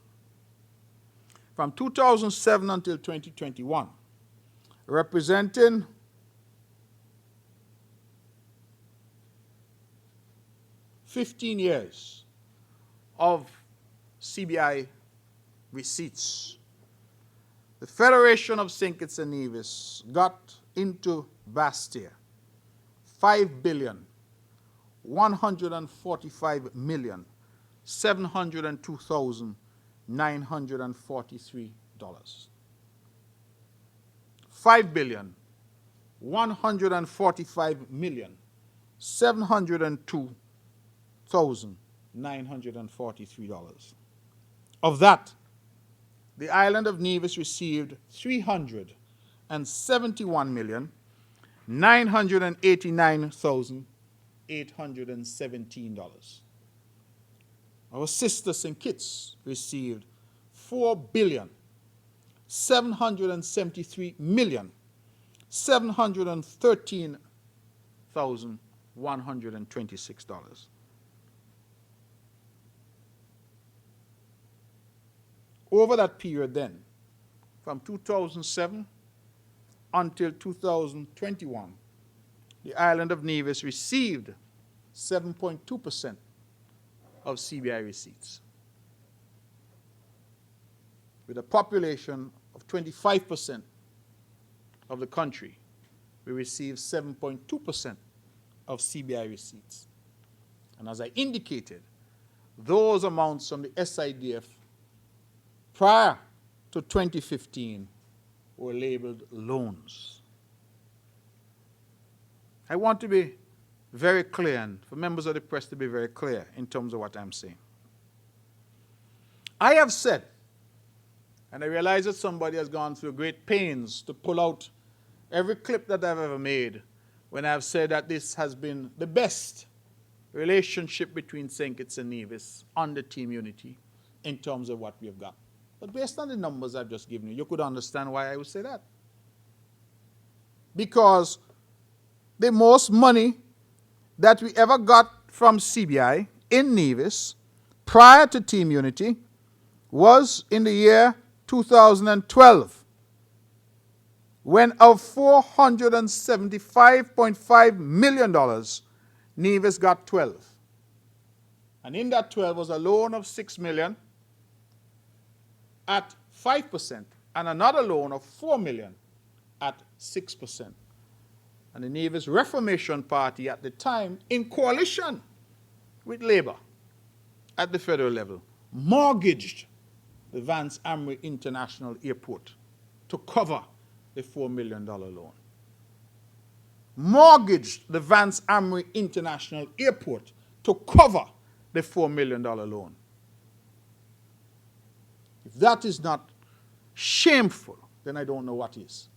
Speaker 1: From 2007 until 2021, representing $15 years of CBI receipts, the Federation of St. Kitts and Nevis got into Bastille $5,145,702,943. $145,702,943. Of that, the island of Nevis received $371,989,817. Our sister St. Kitts received $4,773,713,126. Over that period then, from 2007 until 2021, the island of Nevis received 7.2% of CBI receipts. With a population of 25% of the country, we received 7.2% of CBI receipts. And as I indicated, those amounts from the SIDF prior to 2015 were labeled loans. I want to be very clear, and for members of the press to be very clear in terms of what I'm saying. I have said, and I realize that somebody has gone through great pains to pull out every clip that I've ever made when I've said that this has been the best relationship between St. Kitts and Nevis under Team Unity in terms of what we have got. But based on the numbers I've just given you, you could understand why I would say that. Because the most money that we ever got from CBI in Nevis prior to Team Unity was in the year 2012, when of $475.5 million, Nevis got 12. And in that 12 was a loan of $6 million at 5%, and another loan of $4 million at 6%. And the Nevis Reformation Party at the time, in coalition with Labour at the federal level, mortgaged the Vance Amri International Airport to cover the $4 million loan. Mortgaged the Vance Amri International Airport to cover the $4 million loan. If that is not shameful, then I don't know what is.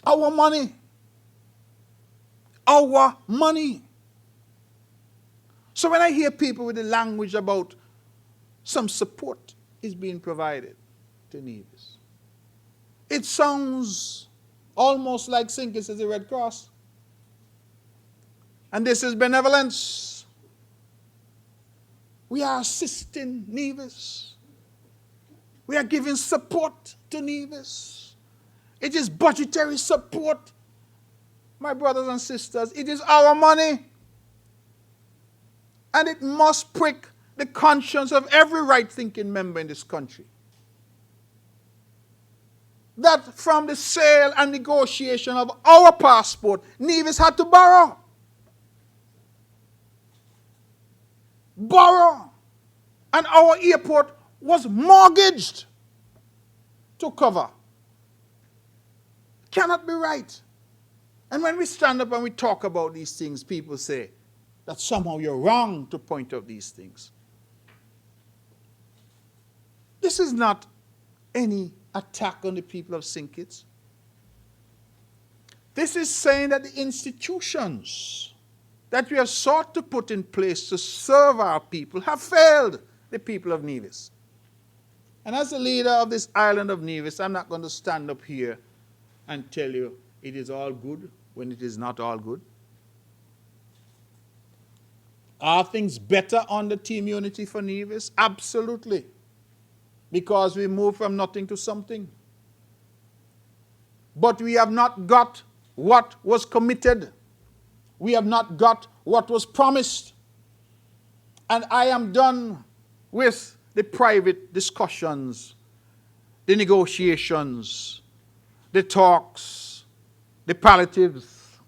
Speaker 1: Our money. Our money. So when I hear people with the language about some support is being provided to Nevis, it sounds almost like St. Kitts is the Red Cross. And this is benevolence. We are assisting Nevis. We are giving support to Nevis. It is budgetary support. My brothers and sisters, it is our money. And it must prick the conscience of every right-thinking member in this country that from the sale and negotiation of our passport, Nevis had to borrow. Borrow. And our airport was mortgaged to cover. Cannot be right. And when we stand up and we talk about these things, people say that somehow you're wrong to point out these things. This is not any attack on the people of St. Kitts. This is saying that the institutions that we have sought to put in place to serve our people have failed the people of Nevis. And as the leader of this island of Nevis, I'm not going to stand up here and tell you it is all good when it is not all good. Are things better under Team Unity for Nevis? Absolutely. Because we moved from nothing to something. But we have not got what was committed. We have not got what was promised. And I am done with the private discussions, the negotiations, the talks, the palliatives,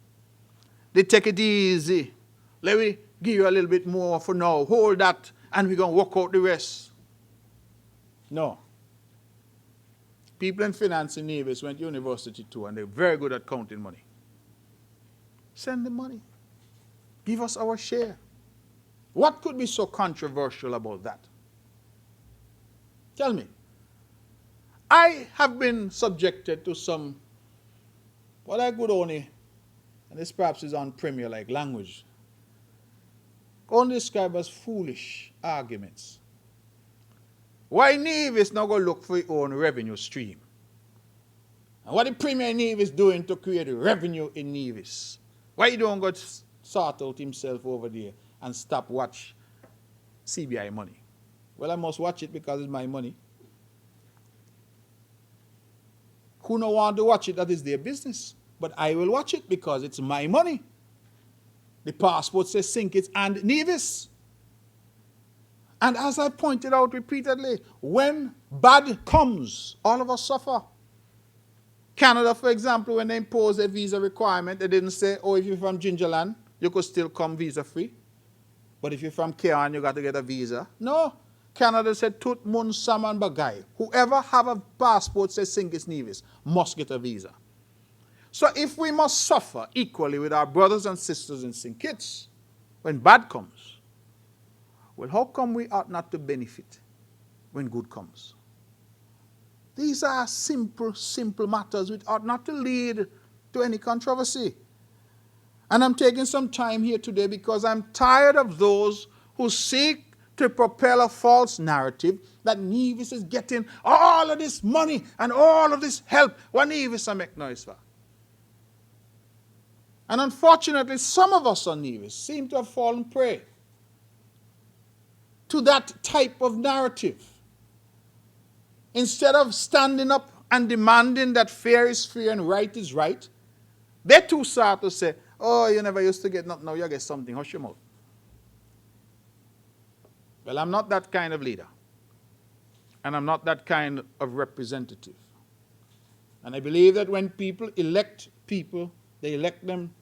Speaker 1: the take it easy. Let me give you a little bit more for now. Hold that and we're going to work out the rest. No. People in finance in Nevis went to university too, and they're very good at counting money. Send the money. Give us our share. What could be so controversial about that? Tell me. I have been subjected to some, what I could only, and this perhaps is on premier-like language, only describe as foolish arguments. Why Nevis not going to look for its own revenue stream? And what the Premier Nevis doing to create revenue in Nevis? Why he don't go to sort out himself over there and stop watch CBI money? Well, I must watch it because it's my money. Who no want to watch it, that is their business. But I will watch it because it's my money. The passport says Sanctions and Nevis. And as I pointed out repeatedly, when bad comes, all of us suffer. Canada, for example, when they imposed a visa requirement, they didn't say, oh, if you're from Gingerland, you could still come visa-free. But if you're from Cairn, you got to get a visa. No. Canada said, Tut Mun Saman Bagay. Whoever have a passport says Sanctions Nevis must get a visa. So if we must suffer equally with our brothers and sisters in St. Kitts when bad comes, well, how come we ought not to benefit when good comes? These are simple matters which ought not to lead to any controversy. And I'm taking some time here today because I'm tired of those who seek to propel a false narrative that Nevis is getting all of this money and all of this help. What Nevis I make noise for? And unfortunately, some of us on Nevis seem to have fallen prey to that type of narrative. Instead of standing up and demanding that fair is fair and right is right, they too start to say, oh, you never used to get nothing, now you get something, hush your mouth. Well, I'm not that kind of leader. And I'm not that kind of representative. And I believe that when people elect people, they elect them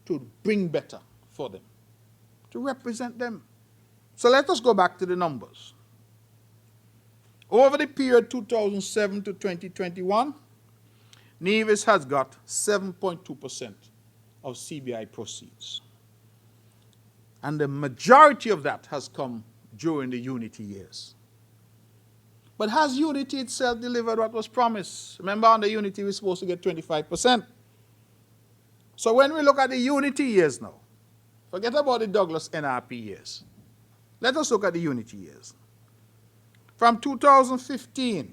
Speaker 1: to bring better for them, to represent them. So let us go back to the numbers. Over the period 2007 to 2021, Nevis has got 7.2% of CBI proceeds. And the majority of that has come during the Unity years. But has Unity itself delivered what was promised? Remember, under Unity, we're supposed to get 25%. So when we look at the Unity years now, forget about the Douglas NRP years. Let us look at the Unity years. From 2015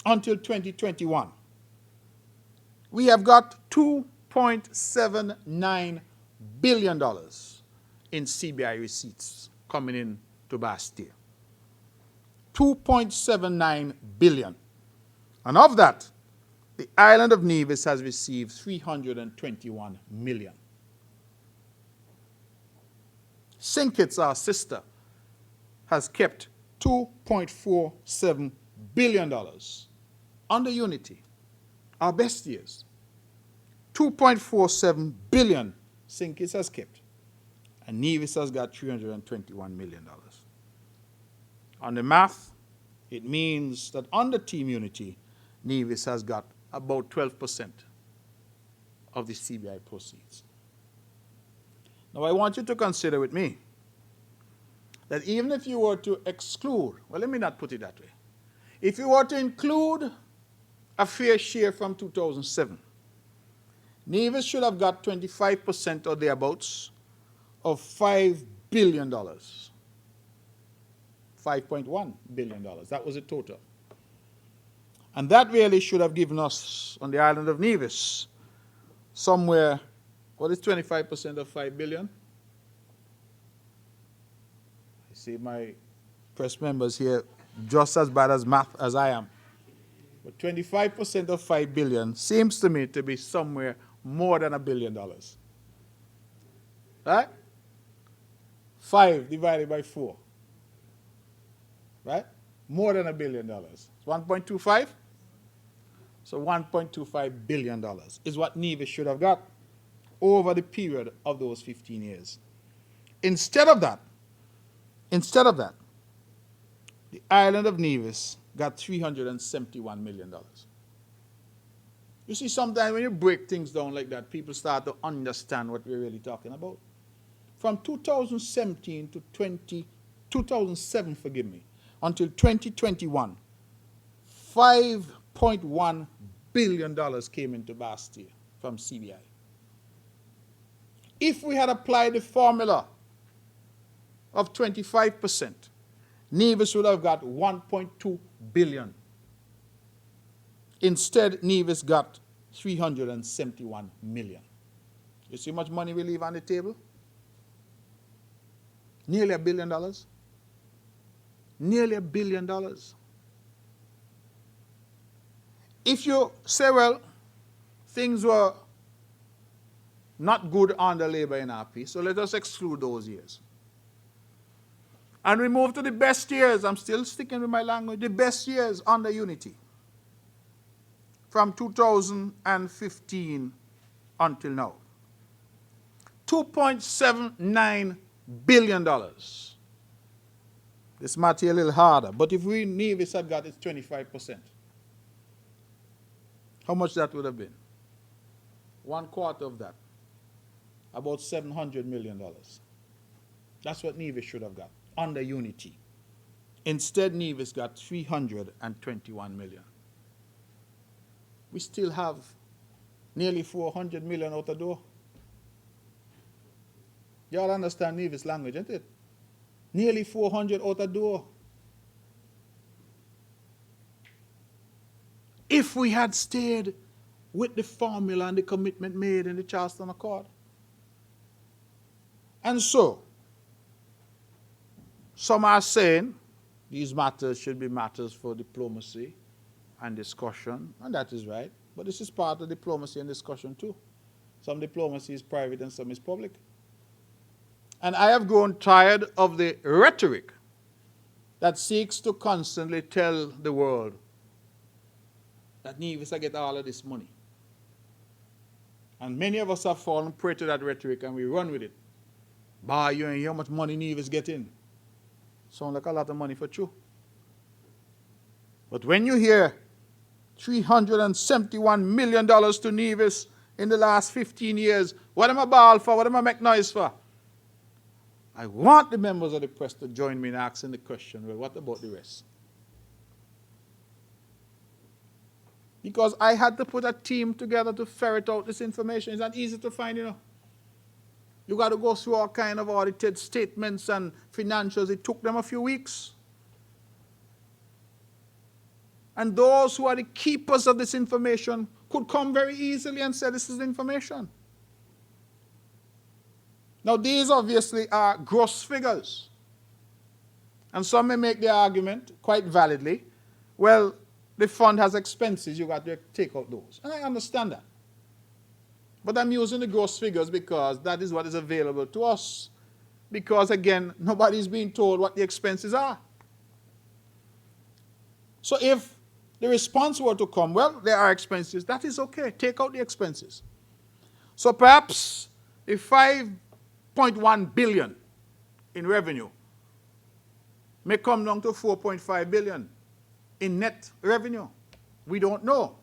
Speaker 1: until 2021, we have got $2.79 billion in CBI receipts coming in to Bastille. 2.79 billion. And of that, the island of Nevis has received 321 million. St. Kitts, our sister, has kept $2.47 billion under Unity, our best years. 2.47 billion St. Kitts has kept, and Nevis has got $321 million. On the math, it means that under Team Unity, Nevis has got about 12% of the CBI proceeds. Now, I want you to consider with me that even if you were to exclude, well, let me not put it that way. If you were to include a fair share from 2007, Nevis should have got 25% or thereabouts of $5 billion. $5.1 billion. That was the total. And that really should have given us, on the island of Nevis, somewhere, what is 25% of $5 billion? I see my press members here just as bad as math as I am. But 25% of $5 billion seems to me to be somewhere more than $1 billion. Right? 5 divided by 4. Right? More than $1 billion. It's 1.25. So $1.25 billion is what Nevis should have got over the period of those 15 years. Instead of that, the island of Nevis got $371 million. You see, sometimes when you break things down like that, people start to understand what we're really talking about. From 2017 to 2007, forgive me, until 2021, $5.1 billion came into Bastille from CBI. If we had applied the formula of 25%, Nevis would have got $1.2 billion. Instead, Nevis got $371 million. You see how much money we leave on the table? Nearly $1 billion. Nearly $1 billion. If you say, well, things were not good under labor NRP, so let us exclude those years. And we move to the best years. I'm still sticking with my language. The best years under unity. From 2015 until now. $2.79 billion. This might be a little harder, but if we Nevis had got its 25%, how much that would have been? 1/4 of that. About $700 million. That's what Nevis should have got under unity. Instead, Nevis got $321 million. We still have nearly $400 million out the door. Y'all understand Nevis language, isn't it? Nearly 400 out the door. If we had stayed with the formula and the commitment made in the Charleston Accord. And so, some are saying these matters should be matters for diplomacy and discussion, and that is right. But this is part of diplomacy and discussion too. Some diplomacy is private and some is public. And I have grown tired of the rhetoric that seeks to constantly tell the world that Nevis will get all of this money. And many of us have fallen prey to that rhetoric and we run with it. Bah, you ain't hear how much money Nevis getting. Sound like a lot of money for you. But when you hear $371 million to Nevis in the last 15 years, what am I bawl for? What am I make noise for? I want the members of the press to join me in asking the question, well, what about the rest? Because I had to put a team together to ferret out this information. It's not easy to find, you know. You got to go through all kind of audited statements and financials. It took them a few weeks. And those who are the keepers of this information could come very easily and say this is the information. Now these obviously are gross figures. And some may make the argument, quite validly, well, the fund has expenses, you got to take out those. And I understand that. But I'm using the gross figures because that is what is available to us. Because again, nobody's being told what the expenses are. So if the response were to come, well, there are expenses, that is okay, take out the expenses. So perhaps the $5.1 billion in revenue may come down to $4.5 billion in net revenue. We don't know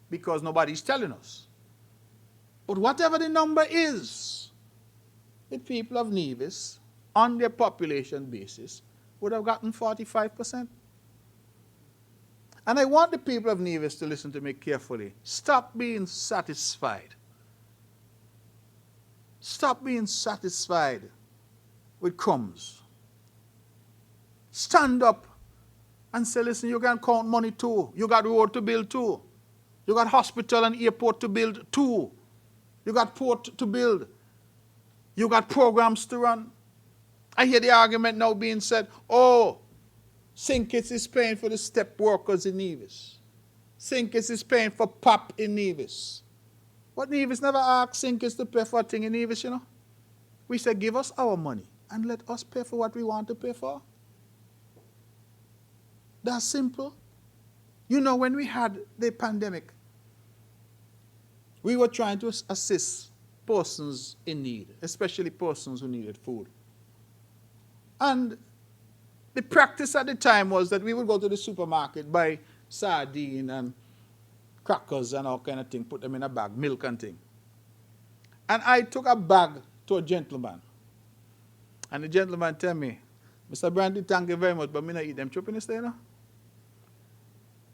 Speaker 1: because nobody's telling us. But whatever the number is, the people of Nevis, on their population basis, would have gotten 45%. And I want the people of Nevis to listen to me carefully. Stop being satisfied. Stop being satisfied with crumbs. Stand up and say, listen, you can count money too. You got road to build too. You got hospital and airport to build too. You got port to build. You got programs to run. I hear the argument now being said, oh, Sanctions is paying for the step workers in Nevis. Sanctions is paying for PAP in Nevis. But Nevis never asked Sanctions to pay for a thing in Nevis, you know. We said, give us our money and let us pay for what we want to pay for. That's simple. You know, when we had the pandemic, we were trying to assist persons in need, especially persons who needed food. And The practice at the time was that we would go to the supermarket, buy sardine and crackers and all kind of thing, put them in a bag, milk and thing. And I took a bag to a gentleman. And the gentleman tell me, Mr. Brandy, thank you very much, but me not eat them chopping this there, no?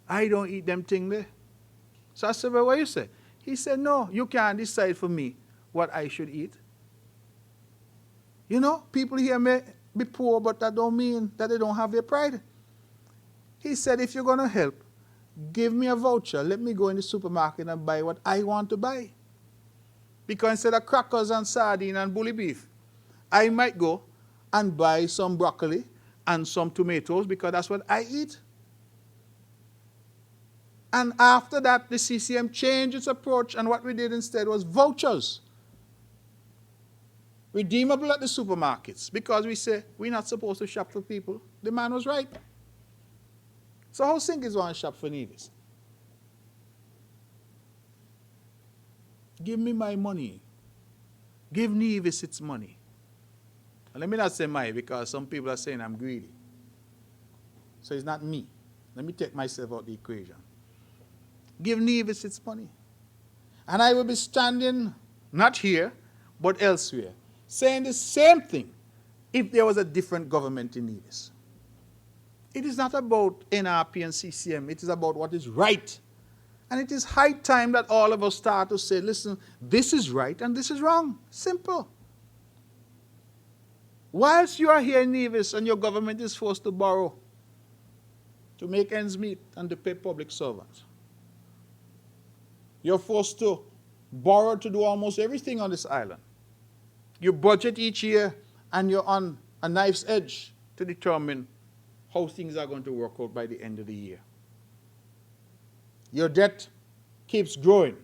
Speaker 1: I don't eat them thing there. So I said, well, what you say? He said, no, you can't decide for me what I should eat. You know, people here may be poor, but that don't mean that they don't have their pride. He said, if you're going to help, give me a voucher. Let me go in the supermarket and buy what I want to buy. Because instead of crackers and sardine and bully beef, I might go and buy some broccoli and some tomatoes because that's what I eat. And after that, the CCM changed its approach, and what we did instead was vouchers. Redeemable at the supermarkets, because we say we're not supposed to shop for people. The man was right. So how Sinkers want to shop for Nevis? Give me my money. Give Nevis its money. And let me not say my, because some people are saying I'm greedy. So it's not me. Let me take myself out of the equation. Give Nevis its money. And I will be standing, not here, but elsewhere, saying the same thing if there was a different government in Nevis. It is not about NRP and CCM. It is about what is right. And it is high time that all of us start to say, listen, this is right and this is wrong. Simple. Whilst you are here in Nevis and your government is forced to borrow to make ends meet and to pay public servants, you're forced to borrow to do almost everything on this island. You budget each year and you're on a knife's edge to determine how things are going to work out by the end of the year. Your debt keeps growing.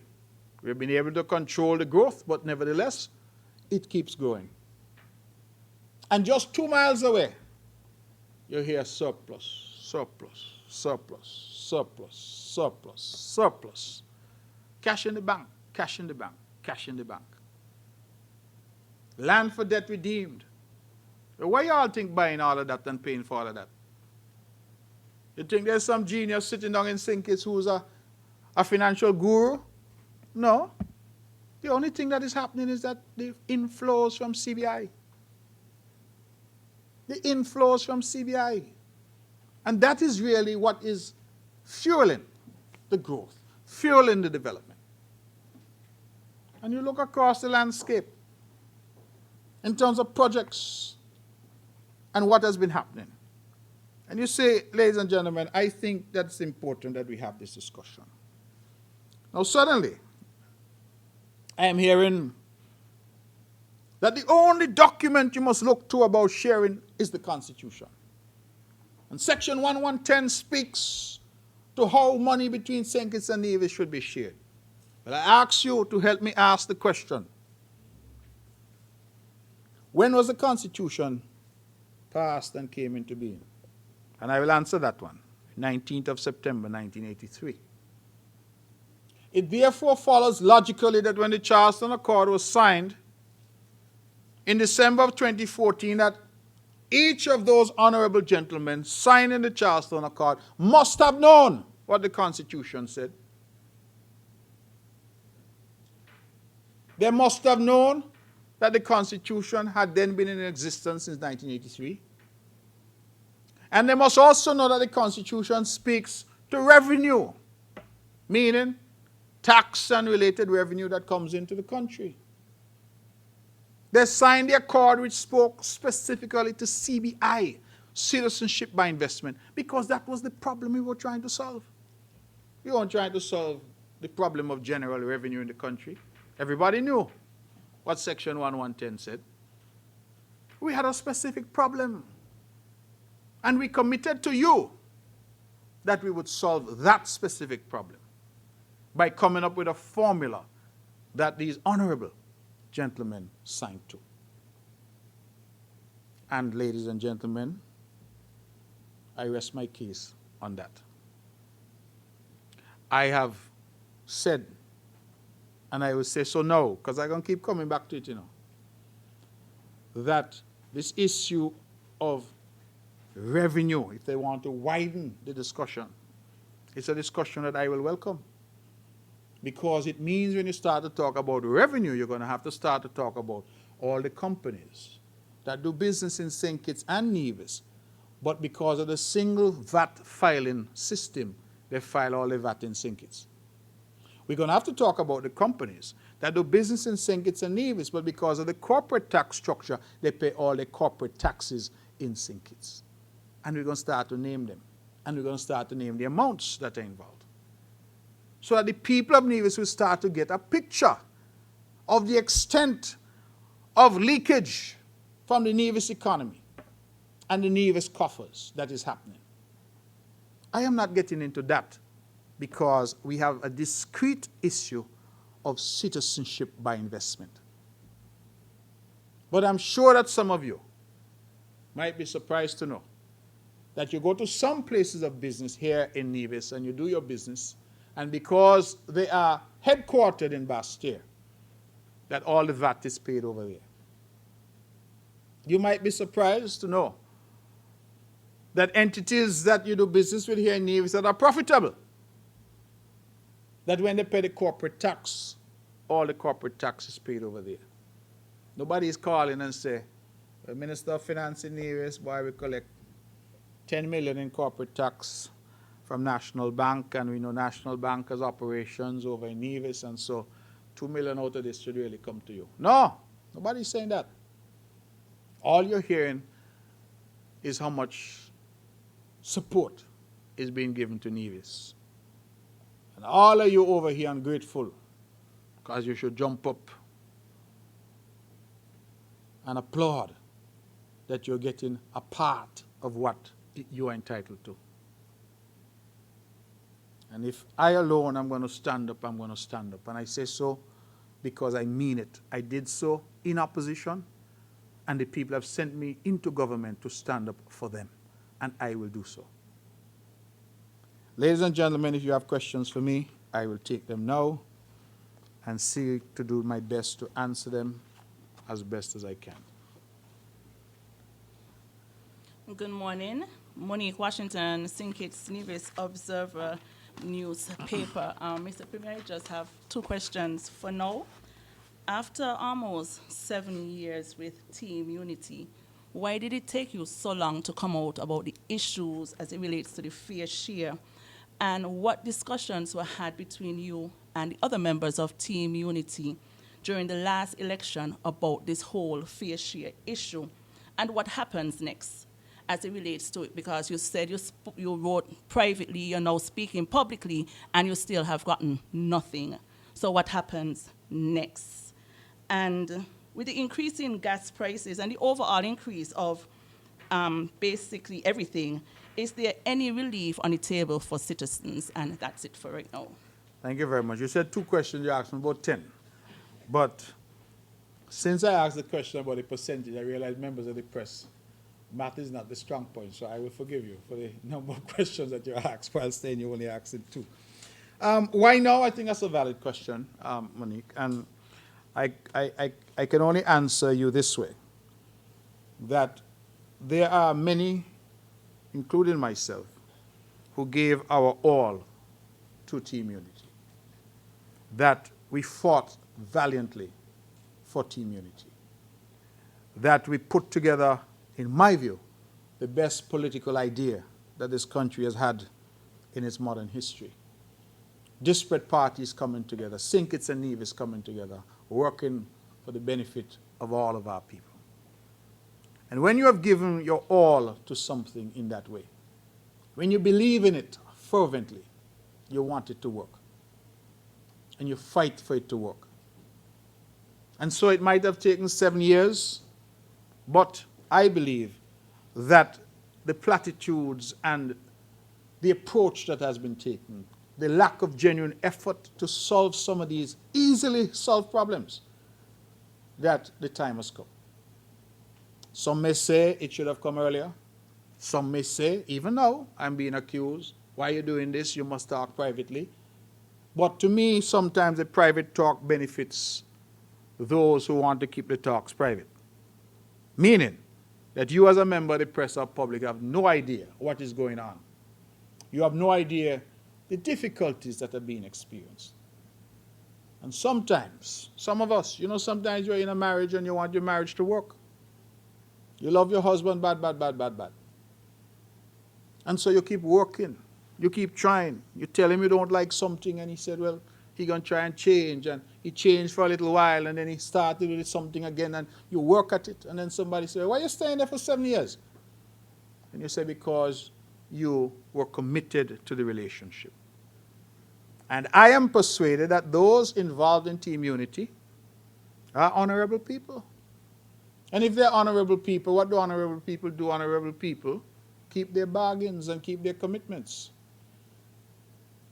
Speaker 1: We've been able to control the growth, but nevertheless, it keeps growing. And just 2 miles away, you hear surplus, surplus, surplus, surplus, surplus, surplus. Cash in the bank, cash in the bank, cash in the bank. Land for debt redeemed. Why y'all think buying all of that and paying for all of that? You think there's some genius sitting down in Sinkers who's a financial guru? No. The only thing that is happening is that the inflows from CBI. The inflows from CBI. And that is really what is fueling the growth, fueling the development. And you look across the landscape in terms of projects and what has been happening. And you say, ladies and gentlemen, I think that's important that we have this discussion. Now suddenly, I am hearing that the only document you must look to about sharing is the Constitution. And Section 1110 speaks to how money between Sinkers and Nevis should be shared. But I ask you to help me ask the question. When was the Constitution passed and came into being? And I will answer that one. 19th of September, 1983. It therefore follows logically that when the Charleston Accord was signed in December of 2014, that each of those honorable gentlemen signing the Charleston Accord must have known what the Constitution said. They must have known that the Constitution had then been in existence since 1983. And they must also know that the Constitution speaks to revenue, meaning tax and related revenue that comes into the country. They signed the accord which spoke specifically to CBI, citizenship by investment, because that was the problem we were trying to solve. We weren't trying to solve the problem of general revenue in the country. Everybody knew what Section 1110 said. We had a specific problem. And we committed to you that we would solve that specific problem by coming up with a formula that these honorable gentlemen signed to. And ladies and gentlemen, I rest my case on that. I have said, and I will say so now, because I'm going to keep coming back to it, that this issue of revenue, if they want to widen the discussion, it's a discussion that I will welcome. Because it means when you start to talk about revenue, you're going to have to start to talk about all the companies that do business in St. Kitts and Nevis, but because of the single VAT filing system, they file all the VAT in St. Kitts. We're going to have to talk about the companies that do business in St. Kitts and Nevis, but because of the corporate tax structure, they pay all the corporate taxes in St. Kitts. And we're going to start to name them. And we're going to start to name the amounts that are involved. So that the people of Nevis will start to get a picture of the extent of leakage from the Nevis economy and the Nevis coffers that is happening. I am not getting into that because we have a discrete issue of citizenship by investment. But I'm sure that some of you might be surprised to know that you go to some places of business here in Nevis and you do your business, and because they are headquartered in Bastia, that all the VAT is paid over there. You might be surprised to know that entities that you do business with here in Nevis that are profitable, that when they pay the corporate tax, all the corporate tax is paid over there. Nobody is calling and say, the Minister of Finance in Nevis, boy, we collect 10 million in corporate tax from National Bank, and we know National Bank has operations over in Nevis, and so 2 million out of this should really come to you. No, nobody's saying that. All you're hearing is how much support is being given to Nevis. And all of you over here ungrateful, because you should jump up and applaud that you're getting a part of what you are entitled to. And if I alone am going to stand up, I'm going to stand up. And I say so because I mean it. I did so in opposition, and the people have sent me into government to stand up for them, and I will do so. Ladies and gentlemen, if you have questions for me, I will take them now and see to do my best to answer them as best as I can.
Speaker 2: Good morning. Monique Washington, St. Kitts Nevis Observer newspaper. Mr. Premier, I just have two questions for now. After almost 7 years with Team Unity, why did it take you so long to come out about the issues as it relates to the fair share? And what discussions were had between you and the other members of Team Unity during the last election about this whole fair share issue? And what happens next as it relates to it? Because you said you wrote privately, you're now speaking publicly, and you still have gotten nothing. So what happens next? And with the increase in gas prices and the overall increase of basically everything, is there any relief on the table for citizens? And that's it for right now.
Speaker 1: Thank you very much. You said two questions, you asked me about 10. But since I asked the question about the percentage, I realized members of the press, math is not the strong point, so I will forgive you for the number of questions that you asked while saying you only asked it two. Why now? I think that's a valid question, Monique. And I can only answer you this way, that there are many, including myself, who gave our all to Team Unity, that we fought valiantly for Team Unity, that we put together, in my view, the best political idea that this country has had in its modern history. Disparate parties coming together, St. Kitts and Nevis coming together, working for the benefit of all of our people. And when you have given your all to something in that way, when you believe in it fervently, you want it to work. And you fight for it to work. And so it might have taken 7 years, but I believe that the platitudes and the approach that has been taken, the lack of genuine effort to solve some of these easily solved problems, that the time has come. Some may say it should have come earlier. Some may say, even now, I'm being accused, why are you doing this? You must talk privately. But to me, sometimes the private talk benefits those who want to keep the talks private. Meaning, that you as a member of the press or public have no idea what is going on. You have no idea the difficulties that are being experienced. And sometimes, some of us, sometimes you're in a marriage and you want your marriage to work. You love your husband bad. And so you keep working. You keep trying. You tell him you don't like something and he said, well, he's going to try and change. And he changed for a little while and then he started with something again and you work at it. And then somebody says, why are you staying there for 7 years? And you say, because you were committed to the relationship. And I am persuaded that those involved in Team Unity are honorable people. And if they're honorable people, what do honorable people do? Honorable people keep their bargains and keep their commitments.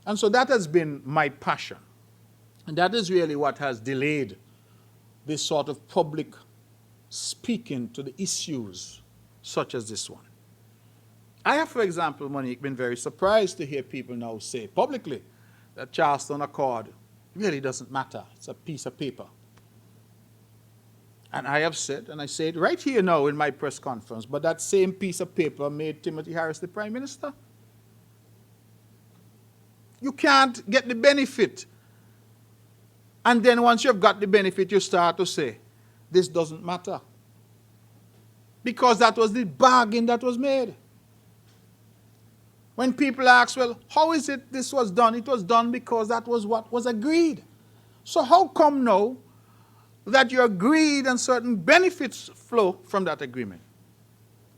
Speaker 1: And so that has been my passion. And that is really what has delayed this sort of public speaking to the issues such as this one. I have, for example, Monique, been very surprised to hear people now say publicly that Charleston Accord really doesn't matter. It's a piece of paper. And I have said, and I say it right here now in my press conference, but that same piece of paper made Timothy Harris the Prime Minister. You can't get the benefit. And then once you've got the benefit, you start to say, this doesn't matter. Because that was the bargain that was made. When people ask, well, how is it this was done? It was done because that was what was agreed. So how come now that you agreed and certain benefits flow from that agreement?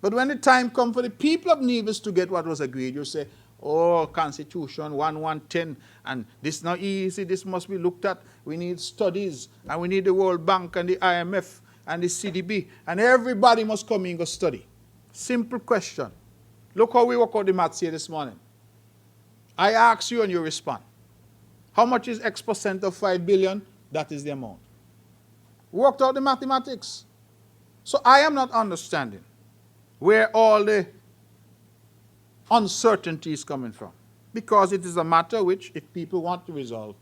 Speaker 1: But when the time comes for the people of Nevis to get what was agreed, you say, oh, Constitution 1110, and this is not easy, this must be looked at. We need studies, and we need the World Bank and the IMF and the CDB, and everybody must come in and go study. Simple question. Look how we work out the maths here this morning. I ask you and you respond. How much is X% of 5 billion? That is the amount. Worked out the mathematics. So I am not understanding where all the uncertainty is coming from. Because it is a matter which, if people want to resolve,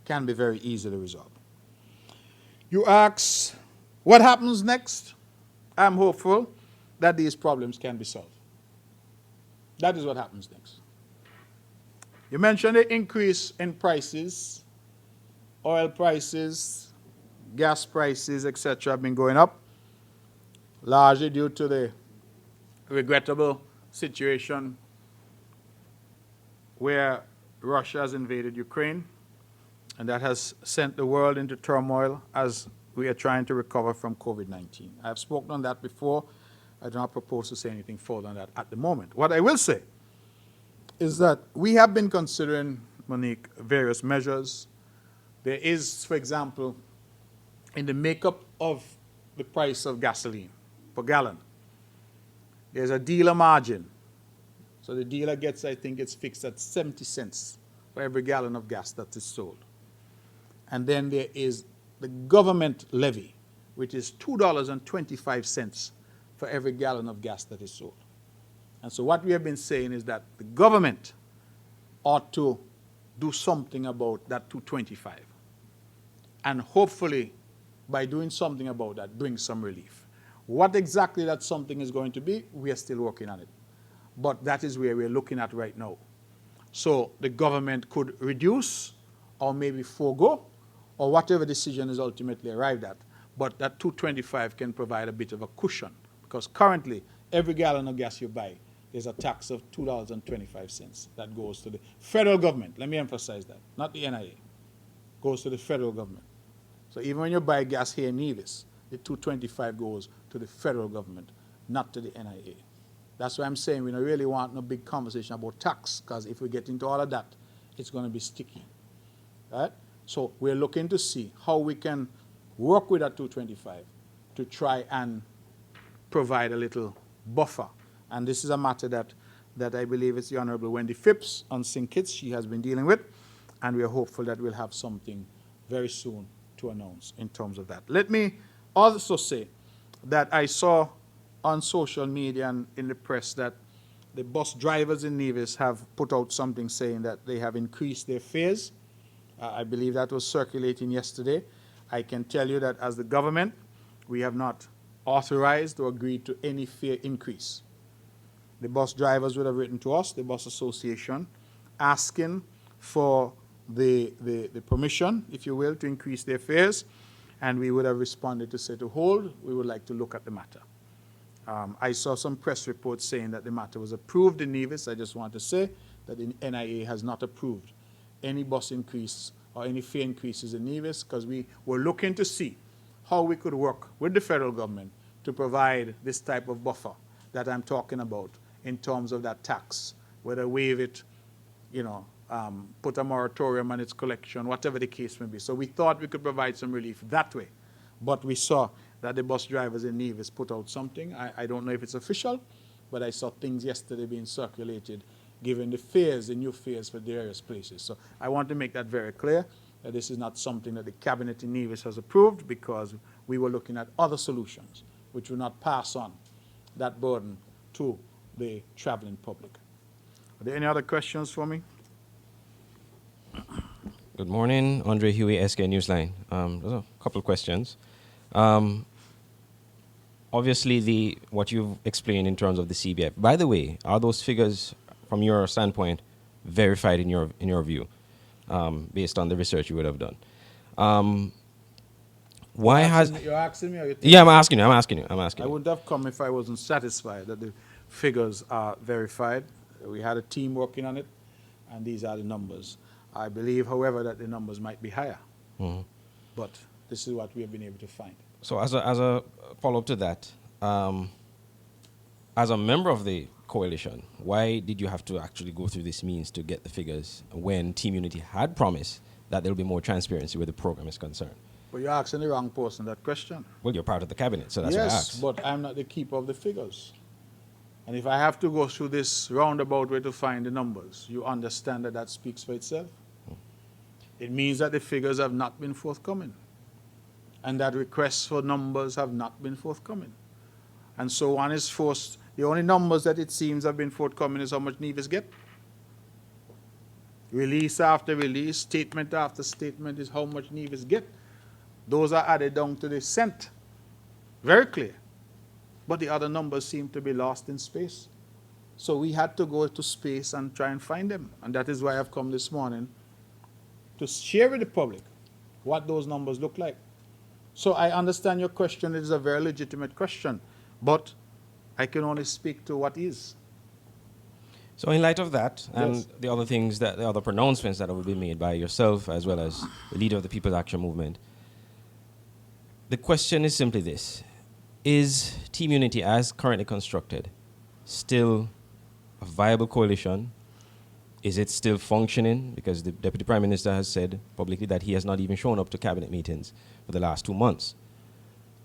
Speaker 1: can be very easily resolved. You ask, what happens next? I'm hopeful that these problems can be solved. That is what happens next. You mentioned the increase in prices, oil prices, gas prices, etc. have been going up, largely due to the regrettable situation where Russia has invaded Ukraine, and that has sent the world into turmoil as we are trying to recover from COVID-19. I have spoken on that before. I do not propose to say anything further on that at the moment. What I will say is that we have been considering, Monique, various measures. There is, for example, in the makeup of the price of gasoline per gallon, there's a dealer margin. So the dealer gets, I think it's fixed at 70 cents for every gallon of gas that is sold. And then there is the government levy, which is $2.25 for every gallon of gas that is sold. And so what we have been saying is that the government ought to do something about that $2.25. And hopefully, by doing something about that, bring some relief. What exactly that something is going to be, we are still working on it. But that is where we're looking at right now. So the government could reduce or maybe forego, or whatever decision is ultimately arrived at. But that $2.25 can provide a bit of a cushion. Because currently, every gallon of gas you buy, there's a tax of $2.25 that goes to the federal government. Let me emphasize that, not the NIA. Goes to the federal government. So even when you buy gas here in Nevis, the $2.25 goes to the federal government, not to the NIA. That's why I'm saying we don't really want no big conversation about tax, because if we get into all of that, it's going to be sticky. Right? So we're looking to see how we can work with that $2.25 to try and provide a little buffer. And this is a matter that I believe is the Honorable Wendy Phipps on St. Kitts she has been dealing with, and we are hopeful that we'll have something very soon to announce in terms of that. Let me also say that I saw on social media and in the press that the bus drivers in Nevis have put out something saying that they have increased their fares. I believe that was circulating yesterday. I can tell you that as the government, we have not authorized or agreed to any fare increase. The bus drivers would have written to us, the bus association, asking for the permission, if you will, to increase their fares, and we would have responded to say to hold, we would like to look at the matter. I saw some press reports saying that the matter was approved in Nevis. I just want to say that the NIA has not approved any bus increase or any fare increases in Nevis, because we were looking to see how we could work with the federal government to provide this type of buffer that I'm talking about in terms of that tax, whether waive it, put a moratorium on its collection, whatever the case may be. So we thought we could provide some relief that way. But we saw that the bus drivers in Nevis put out something. I don't know if it's official, but I saw things yesterday being circulated, given the fares, the new fares for various places. So I want to make that very clear, that this is not something that the cabinet in Nevis has approved, because we were looking at other solutions which will not pass on that burden to the traveling public. Are there any other questions for me?
Speaker 3: Good morning, Andre Huey, SK Newsline. There's a couple of questions. Obviously, what you've explained in terms of the CBF. By the way, are those figures, from your standpoint, verified in your view, based on the research you would have done?
Speaker 1: You're asking me, or you're
Speaker 3: Yeah, I'm asking you.
Speaker 1: I wouldn't have come if I wasn't satisfied that the figures are verified. We had a team working on it, and these are the numbers. I believe, however, that the numbers might be higher.
Speaker 3: Mm-hmm.
Speaker 1: But this is what we have been able to find.
Speaker 3: So as a follow-up to that, as a member of the coalition, why did you have to actually go through this means to get the figures when Team Unity had promised that there will be more transparency where the program is concerned?
Speaker 1: But you're asking the wrong person that question.
Speaker 3: Well, you're part of the cabinet, so that's what I
Speaker 1: Yes,
Speaker 3: asked.
Speaker 1: but I'm not the keeper of the figures. And if I have to go through this roundabout way to find the numbers, you understand that that speaks for itself? It means that the figures have not been forthcoming, and that requests for numbers have not been forthcoming. And so one is forced, the only numbers that it seems have been forthcoming is how much Nevis get. Release after release, statement after statement is how much Nevis get. Those are added down to the cent. Very clear. But the other numbers seem to be lost in space. So we had to go to space and try and find them. And that is why I've come this morning to share with the public what those numbers look like. So I understand your question. It is a very legitimate question. But I can only speak to what is.
Speaker 3: So in light of that, and
Speaker 1: Yes.
Speaker 3: the other pronouncements that will be made by yourself as well as the leader of the People's Action Movement, the question is simply this. Is Team Unity, as currently constructed, still a viable coalition? Is it still functioning? Because the Deputy Prime Minister has said publicly that he has not even shown up to cabinet meetings for the last 2 months.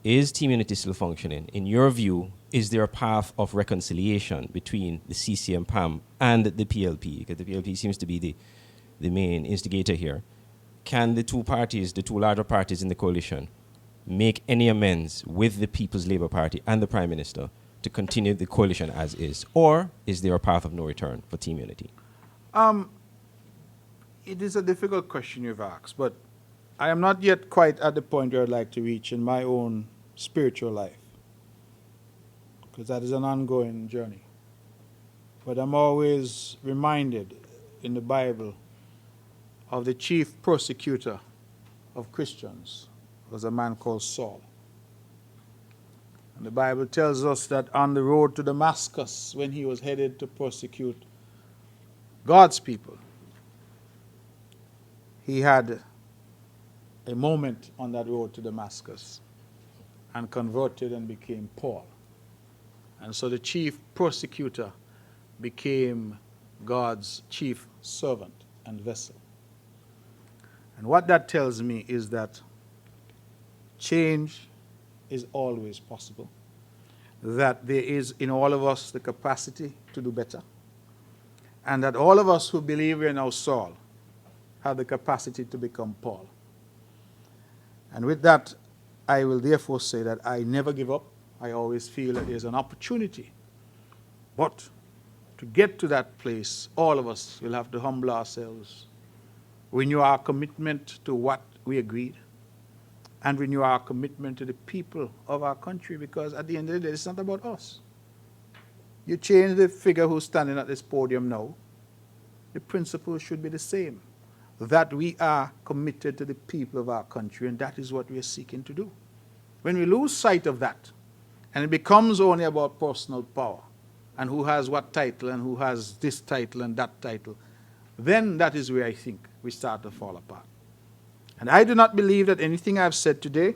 Speaker 3: Is Team Unity still functioning? In your view, is there a path of reconciliation between the CCM PAM and the PLP? Because the PLP seems to be the main instigator here. Can the two parties, the two larger parties in the coalition, make any amends with the People's Labour Party and the Prime Minister to continue the coalition as is? Or is there a path of no return for Team Unity?
Speaker 1: It is a difficult question you've asked, but I am not yet quite at the point where I'd like to reach in my own spiritual life, because that is an ongoing journey. But I'm always reminded in the Bible of the chief persecutor of Christians, was a man called Saul. And the Bible tells us that on the road to Damascus, when he was headed to persecute God's people, he had a moment on that road to Damascus and converted and became Paul. And so the chief persecutor became God's chief servant and vessel. And what that tells me is that change is always possible, that there is in all of us the capacity to do better, and that all of us who believe we are now Saul have the capacity to become Paul. And with that, I will therefore say that I never give up. I always feel that there's an opportunity. But to get to that place, all of us will have to humble ourselves, renew our commitment to what we agreed, and renew our commitment to the people of our country, because at the end of the day, it's not about us. You change the figure who's standing at this podium now, the principle should be the same, that we are committed to the people of our country, and that is what we are seeking to do. When we lose sight of that, and it becomes only about personal power, and who has what title, and who has this title and that title, then that is where I think we start to fall apart. And I do not believe that anything I've said today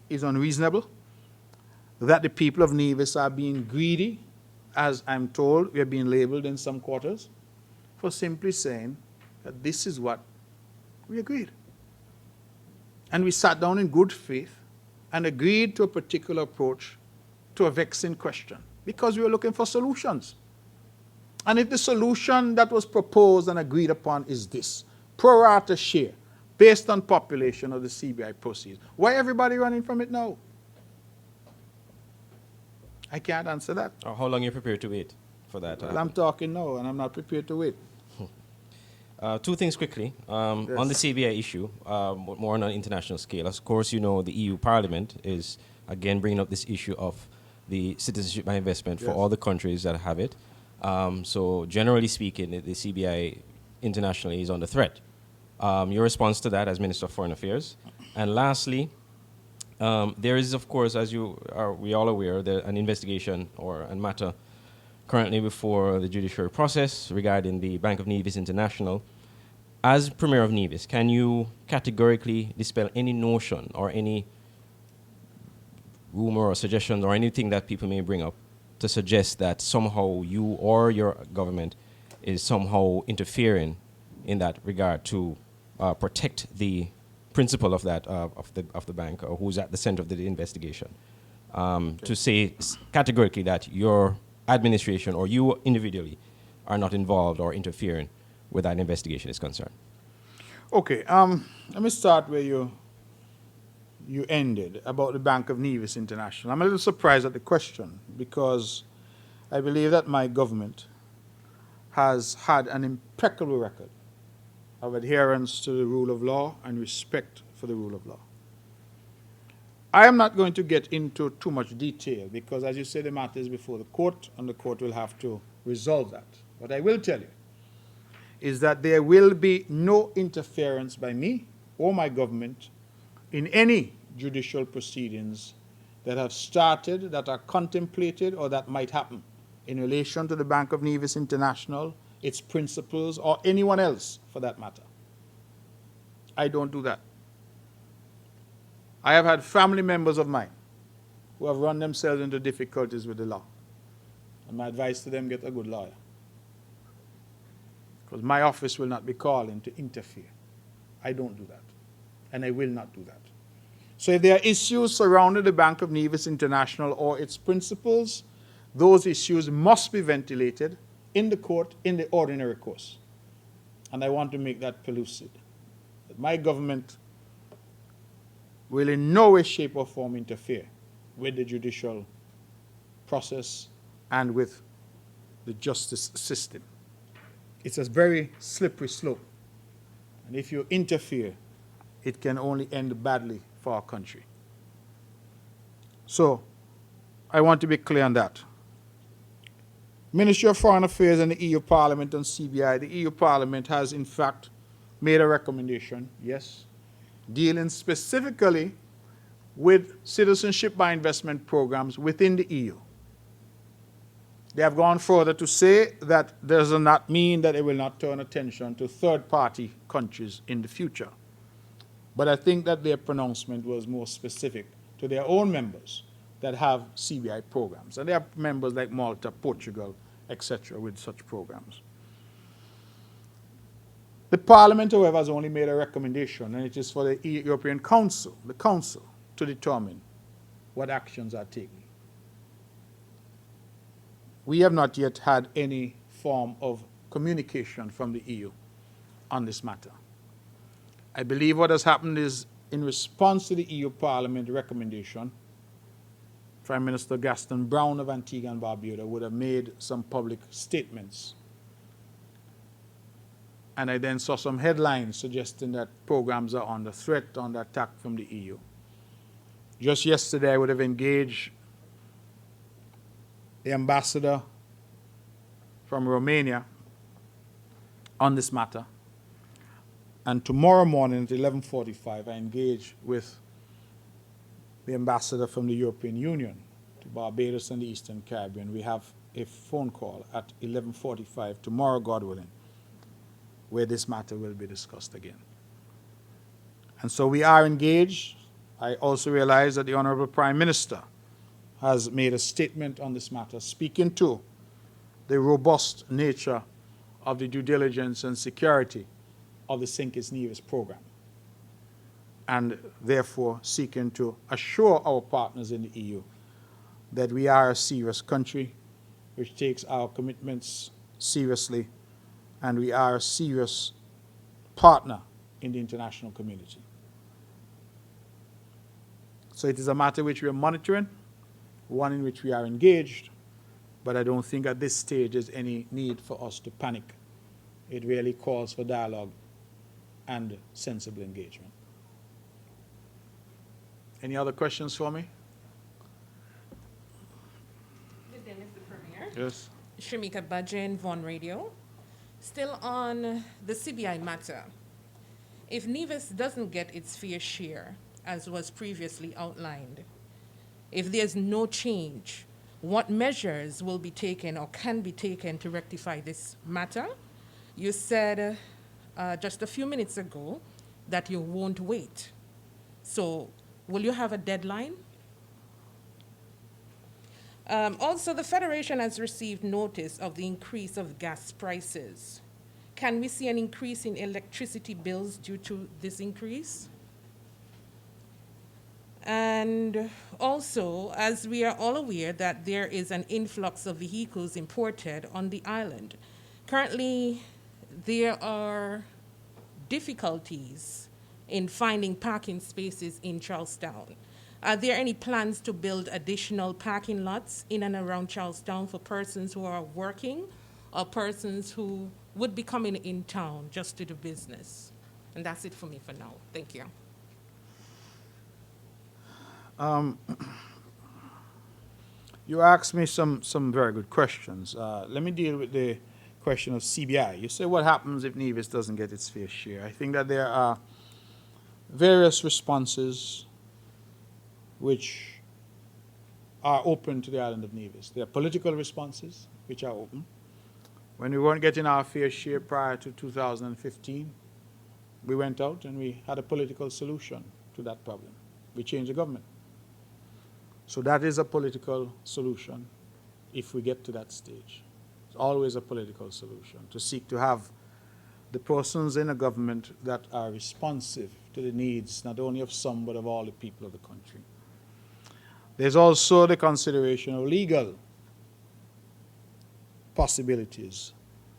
Speaker 1: is unreasonable, that the people of Nevis are being greedy, as I'm told we are being labeled in some quarters, for simply saying that this is what we agreed. And we sat down in good faith and agreed to a particular approach to a vexing question, because we were looking for solutions. And if the solution that was proposed and agreed upon is this, pro rata share, based on population of the CBI proceeds, why everybody running from it now? I can't answer that.
Speaker 3: How long are you prepared to wait for that?
Speaker 1: Well, I'm talking now, and I'm not prepared to wait.
Speaker 3: Two things quickly. On the CBI issue, more on an international scale. Of course, you know the EU Parliament is, again, bringing up this issue of the citizenship by investment for all the countries that have it. So generally speaking, the CBI internationally is under threat. Your response to that as Minister of Foreign Affairs. And lastly, there is, of course, as we all aware, an investigation or a matter currently before the judiciary process regarding the Bank of Nevis International. As Premier of Nevis, can you categorically dispel any notion or any rumor or suggestion or anything that people may bring up to suggest that somehow you or your government is somehow interfering in that regard to protect the principal of that of the bank, or who's at the center of the investigation? To say categorically that your administration or you individually are not involved or interfering with that investigation is concerned.
Speaker 1: Okay, let me start where you ended, about the Bank of Nevis International. I'm a little surprised at the question, because I believe that my government has had an impeccable record of adherence to the rule of law and respect for the rule of law. I am not going to get into too much detail, because, as you say, the matter is before the court, and the court will have to resolve that. What I will tell you is that there will be no interference by me or my government in any judicial proceedings that have started, that are contemplated, or that might happen in relation to the Bank of Nevis International, its principals, or anyone else for that matter. I don't do that. I have had family members of mine who have run themselves into difficulties with the law. And my advice to them, get a good lawyer. Because my office will not be calling to interfere. I don't do that. And I will not do that. So if there are issues surrounding the Bank of Nevis International or its principals, those issues must be ventilated in the court in the ordinary course. And I want to make that pellucid. That my government will in no way, shape, or form interfere with the judicial process and with the justice system. It's a very slippery slope. And if you interfere, it can only end badly for our country. So, I want to be clear on that. Ministry of Foreign Affairs and the EU Parliament on CBI. The EU Parliament has, in fact, made a recommendation, yes, dealing specifically with citizenship by investment programs within the EU. They have gone further to say that does not mean that it will not turn attention to third-party countries in the future. But I think that their pronouncement was more specific to their own members that have CBI programs. And they have members like Malta, Portugal, etc. with such programs. The Parliament, however, has only made a recommendation, and it is for the European Council, the Council, to determine what actions are taken. We have not yet had any form of communication from the EU on this matter. I believe what has happened is, in response to the EU Parliament recommendation, Prime Minister Gaston Brown of Antigua and Barbuda would have made some public statements. And I then saw some headlines suggesting that programs are under threat, under attack from the EU. Just yesterday, I would have engaged the ambassador from Romania on this matter. And tomorrow morning at 11:45, I engage with the ambassador from the European Union to Barbados and the Eastern Caribbean. We have a phone call at 11:45 tomorrow, God willing, where this matter will be discussed again. And so we are engaged. I also realize that the Honorable Prime Minister has made a statement on this matter, speaking to the robust nature of the due diligence and security of the Sanctions Nevis program, and therefore seeking to assure our partners in the EU that we are a serious country which takes our commitments seriously, and we are a serious partner in the international community. So it is a matter which we are monitoring, one in which we are engaged, but I don't think at this stage there's any need for us to panic. It really calls for dialogue and sensible engagement. Any other questions for me?
Speaker 4: Good day, Mr. Premier.
Speaker 1: Yes.
Speaker 4: Shamika Bajan, Vaughan Radio. Still on the CBI matter. If Nevis doesn't get its fair share, as was previously outlined, if there's no change, what measures will be taken or can be taken to rectify this matter? You said just a few minutes ago that you won't wait. So will you have a deadline? Also, the Federation has received notice of the increase of gas prices. Can we see an increase in electricity bills due to this increase? And also, as we are all aware that there is an influx of vehicles imported on the island, currently there are difficulties in finding parking spaces in Charlestown. Are there any plans to build additional parking lots in and around Charlestown for persons who are working or persons who would be coming in town just to do business? And that's it for me for now. Thank you.
Speaker 1: You asked me some very good questions. Let me deal with the question of CBI. You say, what happens if Nevis doesn't get its fair share? I think that there are various responses which are open to the island of Nevis. There are political responses which are open. When we weren't getting our fair share prior to 2015, we went out and we had a political solution to that problem. We changed the government. So that is a political solution if we get to that stage. It's always a political solution to seek to have the persons in a government that are responsive to the needs not only of some but of all the people of the country. There's also the consideration of legal possibilities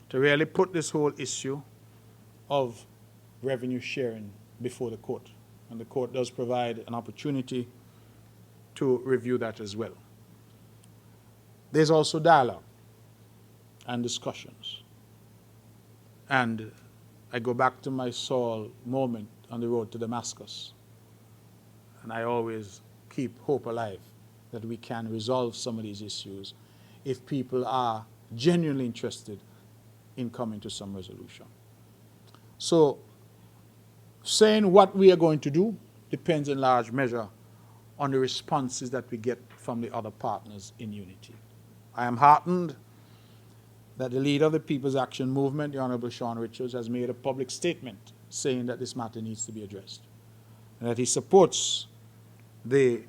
Speaker 1: to really put this whole issue of revenue sharing before the court. And the court does provide an opportunity to review that as well. There's also dialogue and discussions. And I go back to my Saul moment on the road to Damascus. And I always keep hope alive that we can resolve some of these issues if people are genuinely interested in coming to some resolution. So saying what we are going to do depends in large measure on the responses that we get from the other partners in unity. I am heartened that the leader of the People's Action Movement, the Honorable Sean Richards, has made a public statement saying that this matter needs to be addressed, and that he supports the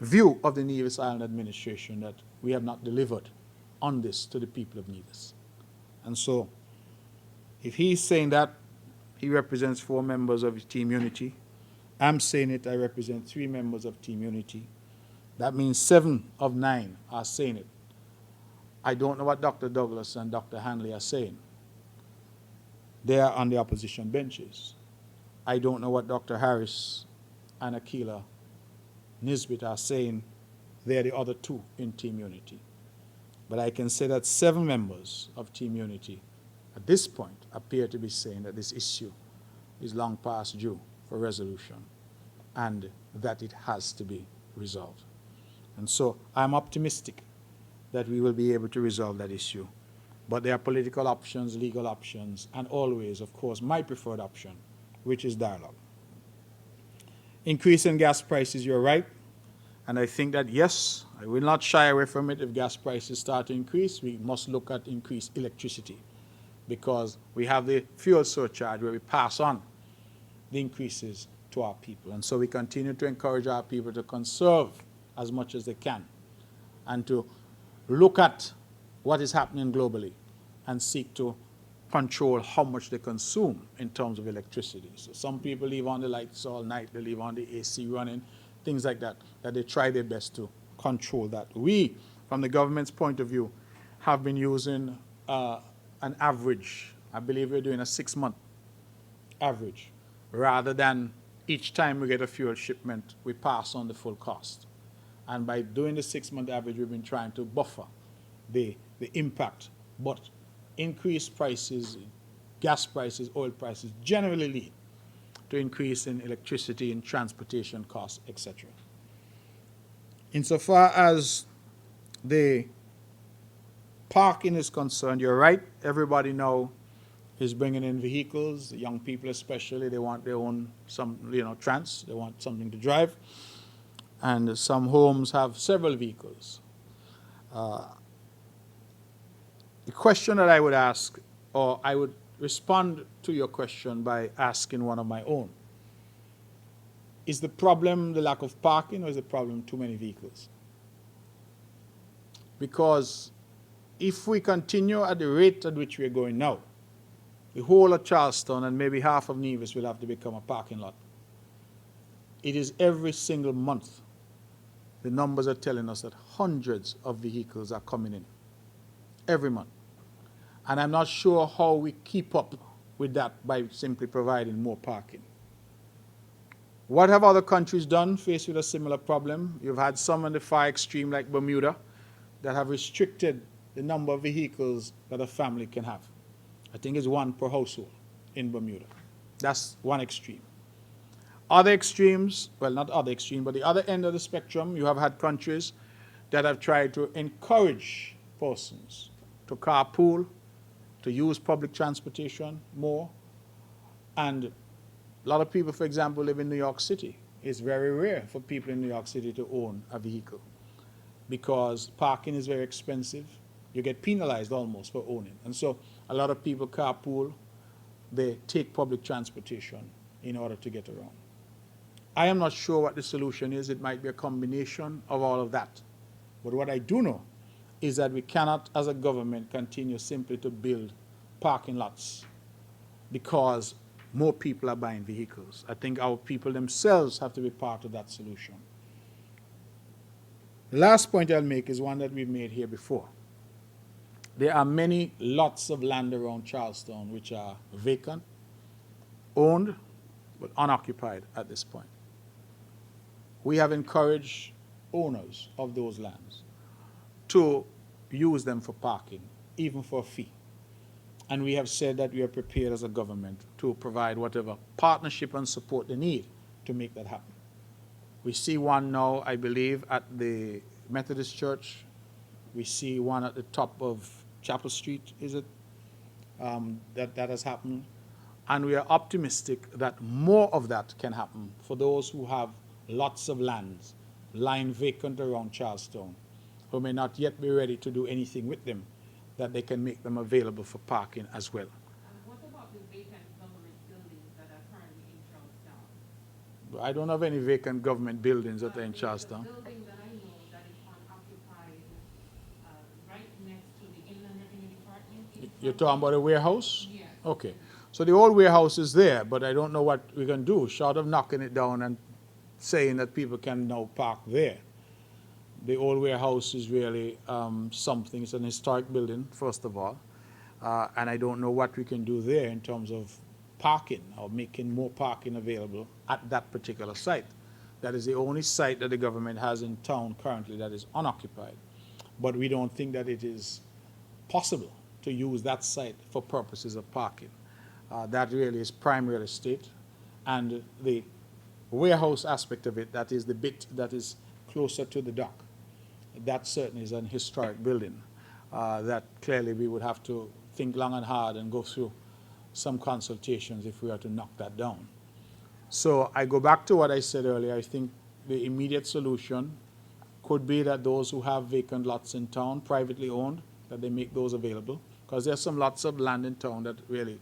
Speaker 1: view of the Nevis Island administration that we have not delivered on this to the people of Nevis. And so, if he's saying that, he represents 4 members of Team Unity. I'm saying it, I represent 3 members of Team Unity. That means 7 of 9 are saying it. I don't know what Dr. Douglas and Dr. Hanley are saying. They are on the opposition benches. I don't know what Dr. Harris and Akila Nisbet are saying. They are the other 2 in Team Unity. But I can say that 7 members of Team Unity at this point, appear to be saying that this issue is long past due for resolution and that it has to be resolved. And so I'm optimistic that we will be able to resolve that issue. But there are political options, legal options, and always, of course, my preferred option, which is dialogue. Increase in gas prices, you're right. And I think that, yes, I will not shy away from it. If gas prices start to increase, we must look at increased electricity, because we have the fuel surcharge where we pass on the increases to our people. And so we continue to encourage our people to conserve as much as they can and to look at what is happening globally and seek to control how much they consume in terms of electricity. So some people leave on the lights all night, they leave on the AC running, things like that, that they try their best to control that. We, from the government's point of view, have been using an average. I believe we're doing a 6-month average, rather than each time we get a fuel shipment, we pass on the full cost. And by doing the 6-month average, we've been trying to buffer the impact. But increased prices, gas prices, oil prices generally lead to increase in electricity and transportation costs, etc. Insofar as the parking is concerned, you're right. Everybody now is bringing in vehicles. The young people especially, they want their own, trans. They want something to drive. And some homes have several vehicles. The question that I would ask, or I would respond to your question by asking one of my own. Is the problem the lack of parking, or is the problem too many vehicles? Because if we continue at the rate at which we're going now, the whole of Charleston and maybe half of Nevis will have to become a parking lot. It is every single month. The numbers are telling us that hundreds of vehicles are coming in every month. And I'm not sure how we keep up with that by simply providing more parking. What have other countries done faced with a similar problem? You've had some on the far extreme like Bermuda that have restricted the number of vehicles that a family can have. I think it's 1 per household in Bermuda. That's one extreme. Other extremes, well, not other extreme, but the other end of the spectrum, you have had countries that have tried to encourage persons to carpool, to use public transportation more. And a lot of people, for example, live in New York City. It's very rare for people in New York City to own a vehicle because parking is very expensive. You get penalized almost for owning. And so a lot of people carpool. They take public transportation in order to get around. I am not sure what the solution is. It might be a combination of all of that. But what I do know is that we cannot, as a government, continue simply to build parking lots because more people are buying vehicles. I think our people themselves have to be part of that solution. The last point I'll make is one that we've made here before. There are many lots of land around Charleston which are vacant, owned, but unoccupied at this point. We have encouraged owners of those lands to use them for parking, even for a fee. And we have said that we are prepared as a government to provide whatever partnership and support they need to make that happen. We see one now, I believe, at the Methodist Church. We see one at the top of Chapel Street, is it? That has happened. And we are optimistic that more of that can happen for those who have lots of lands lying vacant around Charleston, who may not yet be ready to do anything with them, that they can make them available for parking as well.
Speaker 4: And what about the vacant government buildings that are currently in Charlestown?
Speaker 1: I don't have any vacant government buildings that are in Charlestown.
Speaker 4: The building that I know that is unoccupied right next to the Inland Revenue Department.
Speaker 1: You're talking about a warehouse?
Speaker 4: Yes.
Speaker 1: Okay. So the old warehouse is there, but I don't know what we can do, short of knocking it down and saying that people can now park there. The old warehouse is really something. It's an historic building, first of all. And I don't know what we can do there in terms of parking or making more parking available at that particular site. That is the only site that the government has in town currently that is unoccupied. But we don't think that it is possible to use that site for purposes of parking. That really is prime real estate. And the warehouse aspect of it, that is the bit that is closer to the dock, that certainly is an historic building that clearly we would have to think long and hard and go through some consultations if we are to knock that down. So I go back to what I said earlier. I think the immediate solution could be that those who have vacant lots in town, privately owned, that they make those available, because there's some lots of land in town that really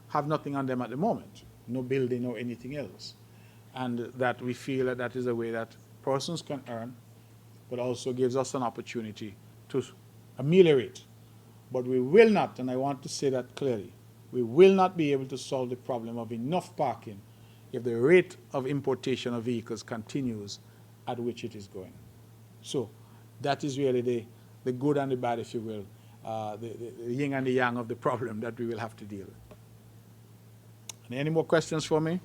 Speaker 1: have nothing on them at the moment, no building or anything else. And that we feel that that is a way that persons can earn, but also gives us an opportunity to ameliorate. But we will not, and I want to say that clearly, we will not be able to solve the problem of enough parking if the rate of importation of vehicles continues at which it is going. So that is really the good and the bad, if you will, the yin and the yang of the problem that we will have to deal with. Any more questions for me?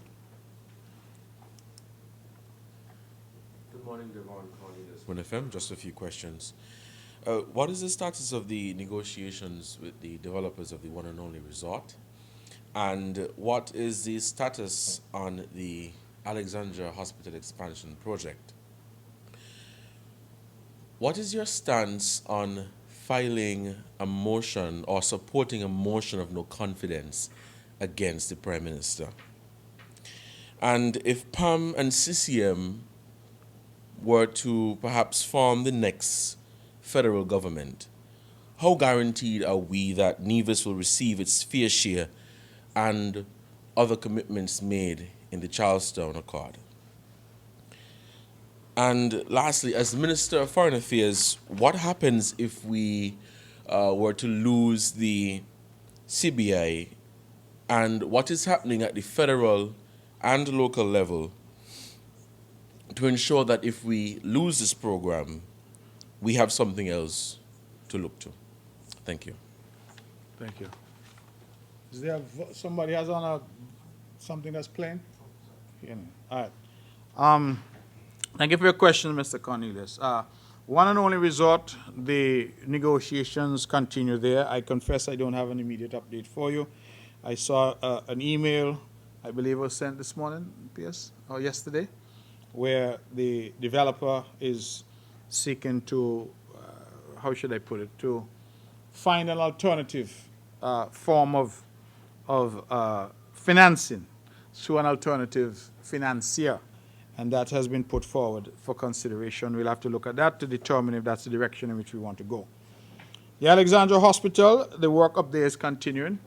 Speaker 5: Good morning, Devon Cornelius. One FM, just a few questions. What is the status of the negotiations with the developers of the one and only resort? And what is the status on the Alexandria Hospital expansion project? What is your stance on filing a motion or supporting a motion of no confidence against the Prime Minister? And if PAM and CCM were to perhaps form the next federal government, how guaranteed are we that Nevis will receive its fair share and other commitments made in the Charleston Accord? And lastly, as Minister of Foreign Affairs, what happens if we were to lose the CBI, and what is happening at the federal and local level to ensure that if we lose this program, we have something else to look to? Thank you.
Speaker 1: Thank you. Is there somebody has on something that's playing? Yeah. All right. Thank you for your question, Mr. Cornelius. One and only resort, the negotiations continue there. I confess I don't have an immediate update for you. I saw an email, I believe it was sent this morning, PS, or yesterday, where the developer is seeking to, how should I put it, to find an alternative form of financing through an alternative financier. And that has been put forward for consideration. We'll have to look at that to determine if that's the direction in which we want to go. The Alexandria Hospital, the work up there is continuing.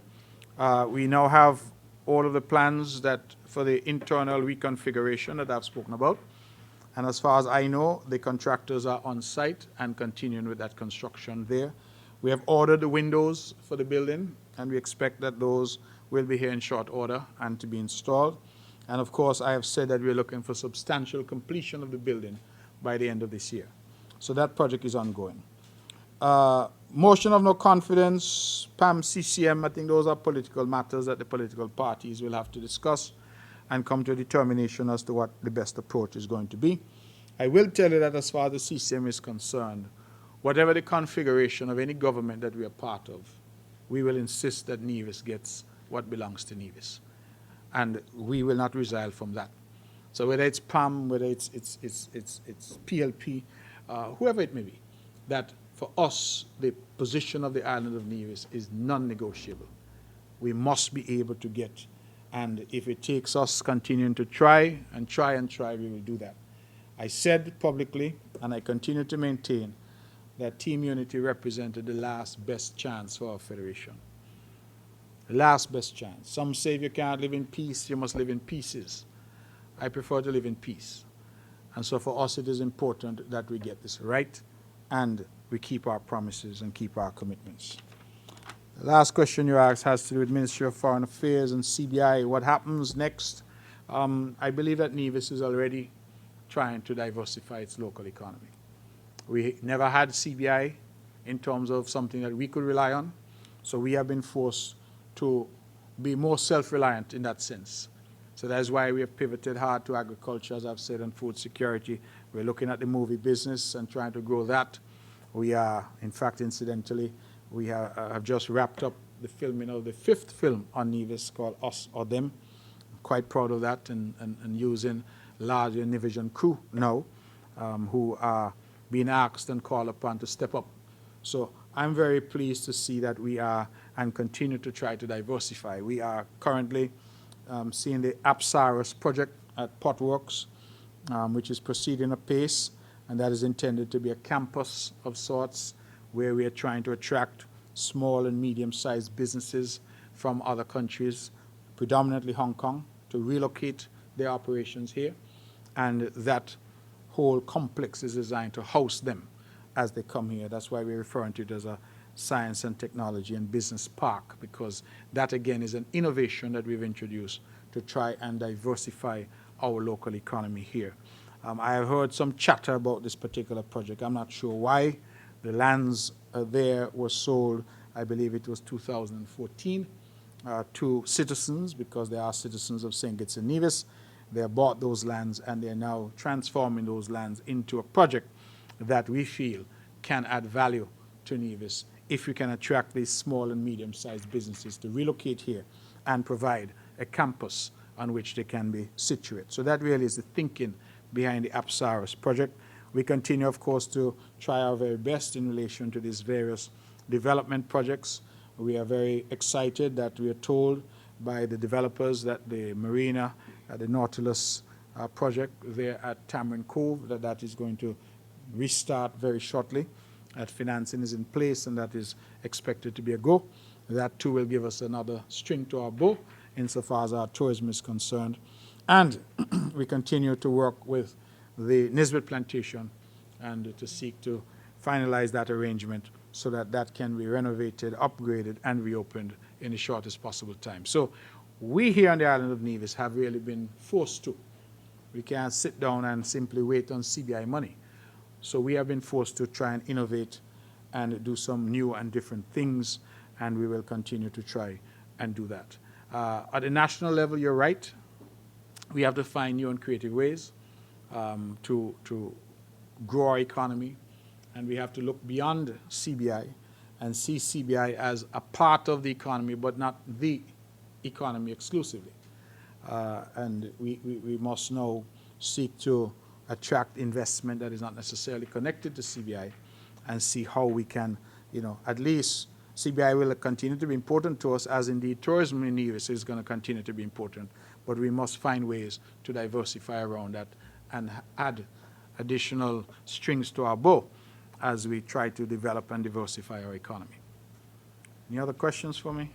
Speaker 1: We now have all of the plans that for the internal reconfiguration that I've spoken about. And as far as I know, the contractors are on site and continuing with that construction there. We have ordered the windows for the building, and we expect that those will be here in short order and to be installed. And of course, I have said that we're looking for substantial completion of the building by the end of this year. So that project is ongoing. Motion of no confidence, PAM, CCM, I think those are political matters that the political parties will have to discuss and come to a determination as to what the best approach is going to be. I will tell you that as far as the CCM is concerned, whatever the configuration of any government that we are part of, we will insist that Nevis gets what belongs to Nevis. And we will not resile from that. So whether it's PAM, whether it's PLP, whoever it may be, that for us, the position of the island of Nevis is non-negotiable. We must be able to get, and if it takes us continuing to try, we will do that. I said publicly, and I continue to maintain, that Team Unity represented the last best chance for our federation. Last best chance. Some say if you can't live in peace, you must live in pieces. I prefer to live in peace. And so for us, it is important that we get this right and we keep our promises and keep our commitments. The last question you asked has to do with Ministry of Foreign Affairs and CBI. What happens next? I believe that Nevis is already trying to diversify its local economy. We never had CBI in terms of something that we could rely on, so we have been forced to be more self-reliant in that sense. So that's why we have pivoted hard to agriculture, as I've said, and food security. We're looking at the movie business and trying to grow that. We are, in fact, incidentally, We have just wrapped up the filming of the 5th film on Nevis called Us or Them. I'm quite proud of that, and using larger Nevision crew now who are being asked and called upon to step up. So I'm very pleased to see that we are and continue to try to diversify. We are currently seeing the Apsaros project at Potworks, which is proceeding apace, and that is intended to be a campus of sorts where we are trying to attract small and medium-sized businesses from other countries, predominantly Hong Kong, to relocate their operations here. And that whole complex is designed to house them as they come here. That's why we're referring to it as a science and technology and business park, because that again is an innovation that we've introduced to try and diversify our local economy here. I have heard some chatter about this particular project. I'm not sure why. The lands there were sold, I believe it was 2014, to citizens, because they are citizens of St. Kitts and Nevis. They have bought those lands and they are now transforming those lands into a project that we feel can add value to Nevis if we can attract these small and medium-sized businesses to relocate here and provide a campus on which they can be situate. So that really is the thinking behind the Apsaros project. We continue, of course, to try our very best in relation to these various development projects. We are very excited that we are told by the developers that the marina, the Nautilus project there at Tamarind Cove, that is going to restart very shortly. That financing is in place and that is expected to be a go. That too will give us another string to our bow insofar as our tourism is concerned. And we continue to work with the Nisbet Plantation and to seek to finalize that arrangement so that that can be renovated, upgraded, and reopened in the shortest possible time. So we here on the island of Nevis have really been forced to. We can't sit down and simply wait on CBI money. So we have been forced to try and innovate and do some new and different things, and we will continue to try and do that. At the national level, you're right. We have to find new and creative ways to grow our economy, and we have to look beyond CBI and see CBI as a part of the economy, but not the economy exclusively. And we must now seek to attract investment that is not necessarily connected to CBI and see how we can, at least CBI will continue to be important to us, as indeed tourism in Nevis is going to continue to be important, but we must find ways to diversify around that and add additional strings to our bow as we try to develop and diversify our economy. Any other questions for me?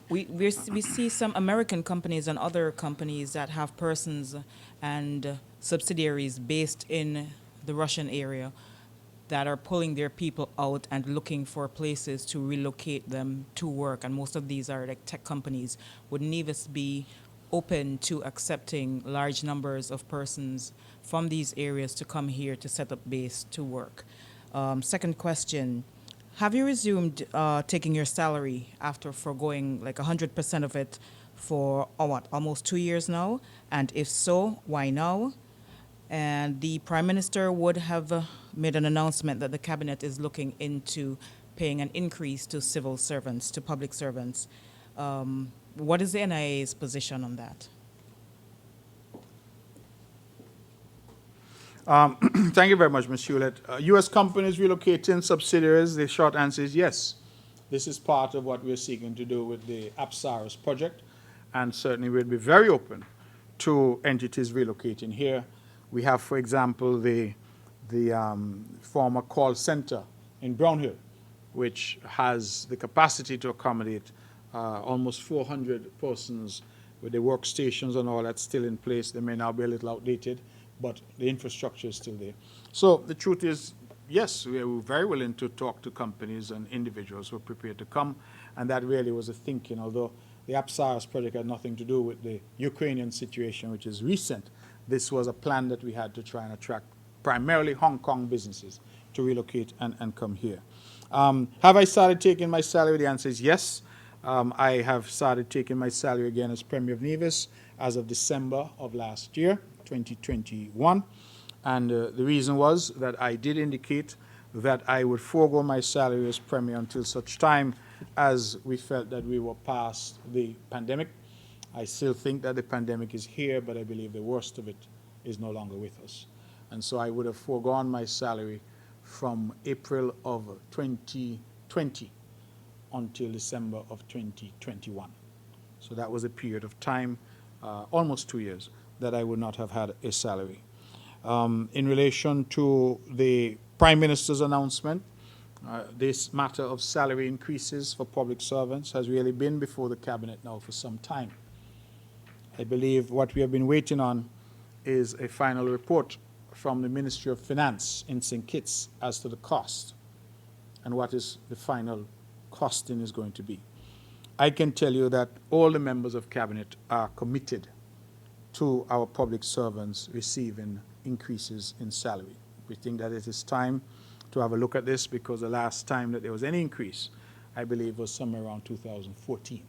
Speaker 6: We see some American companies and other companies that have persons and subsidiaries based in the Russian area that are pulling their people out and looking for places to relocate them to work, and most of these are like tech companies. Would Nevis be open to accepting large numbers of persons from these areas to come here to set up base to work? Second question, have you resumed taking your salary after foregoing like 100% of it for almost 2 years now? And if so, why now? And the Prime Minister would have made an announcement that the Cabinet is looking into paying an increase to civil servants, to public servants. What is the NIA's position on that?
Speaker 1: Thank you very much, Ms. Hewlett. U.S. companies relocating subsidiaries, the short answer is yes. This is part of what we're seeking to do with the Apsaros project, and certainly we'll be very open to entities relocating here. We have, for example, the former call center in Brownhill, which has the capacity to accommodate almost 400 persons with the workstations and all that's still in place. They may now be a little outdated, but the infrastructure is still there. So the truth is, yes, we are very willing to talk to companies and individuals who are prepared to come, and that really was the thinking, although the Apsaros project had nothing to do with the Ukrainian situation, which is recent. This was a plan that we had to try and attract primarily Hong Kong businesses to relocate and come here. Have I started taking my salary? The answer is yes. I have started taking my salary again as Premier of Nevis, as of December of last year, 2021. And the reason was that I did indicate that I would forego my salary as Premier until such time as we felt that we were past the pandemic. I still think that the pandemic is here, but I believe the worst of it is no longer with us. And so I would have foregone my salary from April of 2020 until December of 2021. So that was a period of time, almost 2 years, that I would not have had a salary. In relation to the Prime Minister's announcement, this matter of salary increases for public servants has really been before the Cabinet now for some time. I believe what we have been waiting on is a final report from the Ministry of Finance in St. Kitts as to the cost and what is the final costing is going to be. I can tell you that all the members of Cabinet are committed to our public servants receiving increases in salary. We think that it is time to have a look at this because the last time that there was any increase, I believe, was somewhere around 2014.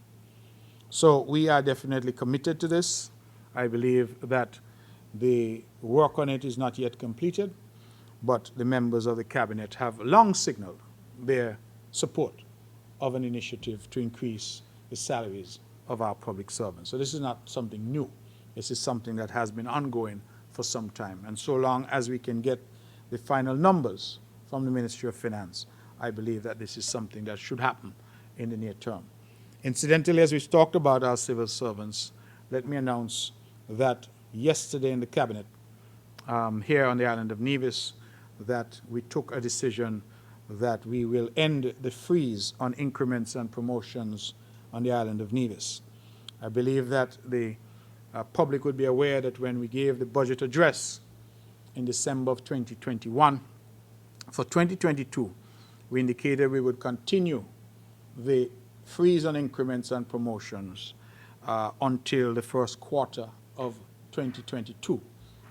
Speaker 1: So we are definitely committed to this. I believe that the work on it is not yet completed, but the members of the Cabinet have long signaled their support of an initiative to increase the salaries of our public servants. So this is not something new. This is something that has been ongoing for some time. And so long as we can get the final numbers from the Ministry of Finance, I believe that this is something that should happen in the near term. Incidentally, as we talked about our civil servants, let me announce that yesterday in the Cabinet, here on the island of Nevis, that we took a decision that we will end the freeze on increments and promotions on the island of Nevis. I believe that the public would be aware that when we gave the budget address in December of 2021, for 2022, we indicated we would continue the freeze on increments and promotions until the first quarter of 2022.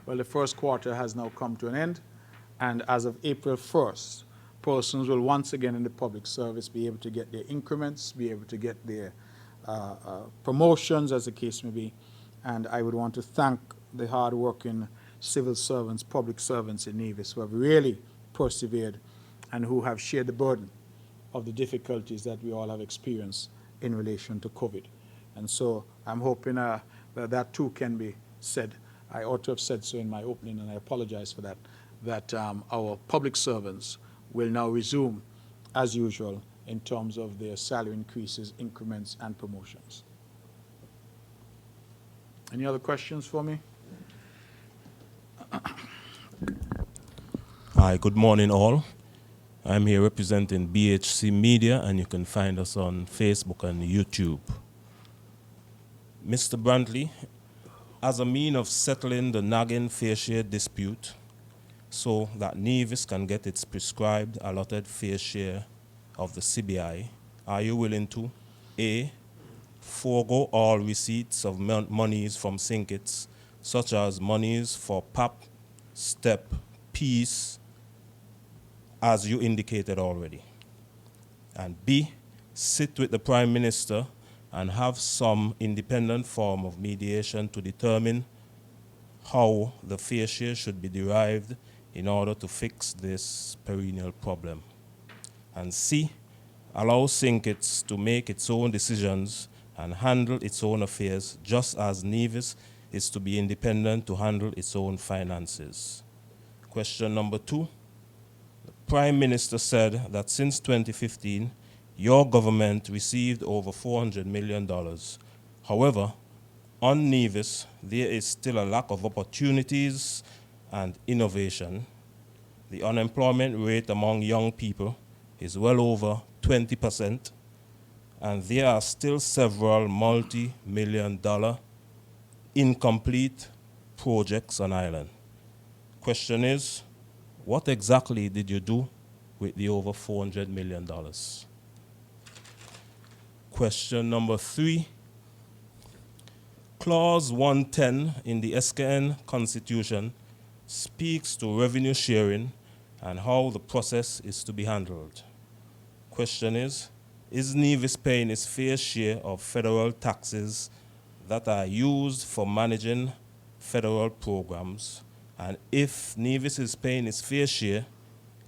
Speaker 1: Well, the first quarter has now come to an end, and as of April 1st, persons will once again in the public service be able to get their increments, be able to get their promotions, as the case may be. And I would want to thank the hard-working civil servants, public servants in Nevis who have really persevered and who have shared the burden of the difficulties that we all have experienced in relation to COVID. And so I'm hoping that that too can be said. I ought to have said so in my opening, and I apologize for that, that our public servants will now resume as usual in terms of their salary increases, increments, and promotions. Any other questions for me?
Speaker 7: Hi, good morning all. I'm here representing BHC Media, and you can find us on Facebook and YouTube. Mr. Brantley, as a mean of settling the nagging fair share dispute so that Nevis can get its prescribed allotted fair share of the CBI, are you willing to A, forego all receipts of monies from St. Kitts, such as monies for PAP, STEP, Peace, as you indicated already, and B, sit with the Prime Minister and have some independent form of mediation to determine how the fair share should be derived in order to fix this perennial problem, and C, allow St. Kitts to make its own decisions and handle its own affairs, just as Nevis is to be independent to handle its own finances. Question number 2. The Prime Minister said that since 2015, your government received over $400 million. However, on Nevis, there is still a lack of opportunities and innovation. The unemployment rate among young people is well over 20%, and there are still several multi-million-dollar incomplete projects on island. Question is, what exactly did you do with the over $400 million? Question number 3. Clause 110 in the SKN Constitution speaks to revenue sharing and how the process is to be handled. Question is Nevis paying its fair share of federal taxes that are used for managing federal programs? And if Nevis is paying its fair share,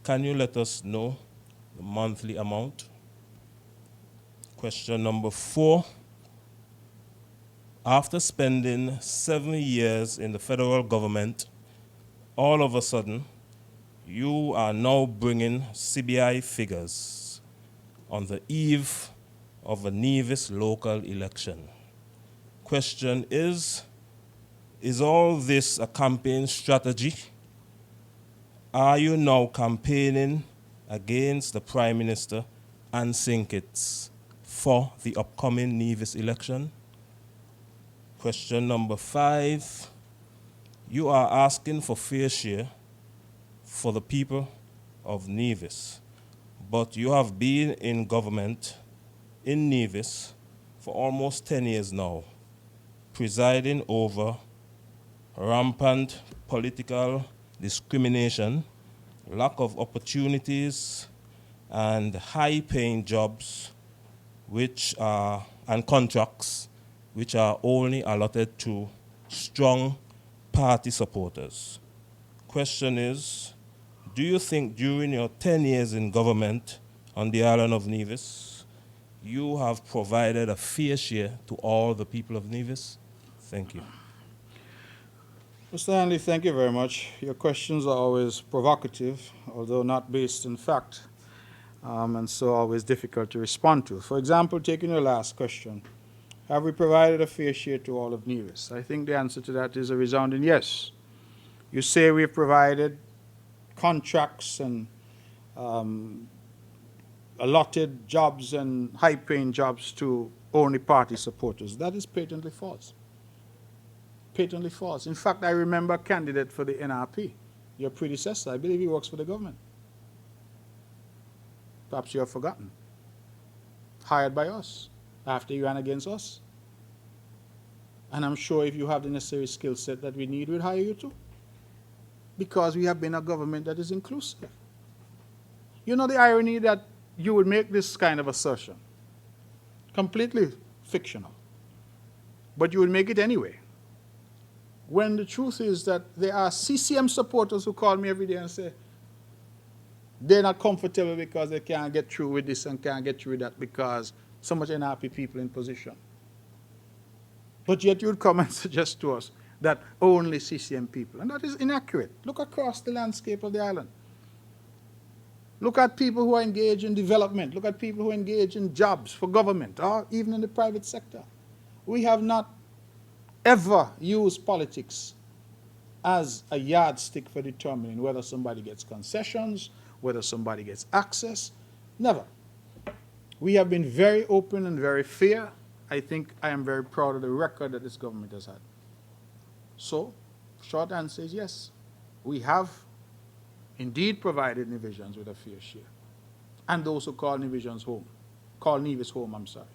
Speaker 7: can you let us know the monthly amount? Question number 4. After spending 7 years in the federal government, all of a sudden, you are now bringing CBI figures on the eve of a Nevis local election. Question is all this a campaign strategy? Are you now campaigning against the Prime Minister and Sinkits for the upcoming Nevis election? Question number 5. You are asking for fair share for the people of Nevis, but you have been in government in Nevis for almost 10 years now, presiding over rampant political discrimination, lack of opportunities, and high-paying jobs and contracts which are only allotted to strong party supporters. Question is, do you think during your 10 years in government on the island of Nevis, you have provided a fair share to all the people of Nevis? Thank you.
Speaker 1: Mr. Hanley, thank you very much. Your questions are always provocative, although not based in fact, and so always difficult to respond to. For example, taking your last question, have we provided a fair share to all of Nevis? I think the answer to that is a resounding yes. You say we've provided contracts and allotted jobs and high-paying jobs to only party supporters. That is patently false. Patently false. In fact, I remember a candidate for the NRP, your predecessor. I believe he works for the government. Perhaps you have forgotten. Hired by us after you ran against us. And I'm sure if you have the necessary skill set that we need, we'd hire you too. Because we have been a government that is inclusive. You know the irony that you would make this kind of assertion? Completely fictional. But you would make it anyway. When the truth is that there are CCM supporters who call me every day and say they're not comfortable because they can't get through with this and can't get through with that because so much NRP people in position. But yet you would come and suggest to us that only CCM people. And that is inaccurate. Look across the landscape of the island. Look at people who are engaged in development. Look at people who are engaged in jobs for government or even in the private sector. We have not ever used politics as a yardstick for determining whether somebody gets concessions, whether somebody gets access. Never. We have been very open and very fair. I think I am very proud of the record that this government has had. So, short answer is yes. We have indeed provided Nevisians with a fair share. And those who call Nevis home, I'm sorry.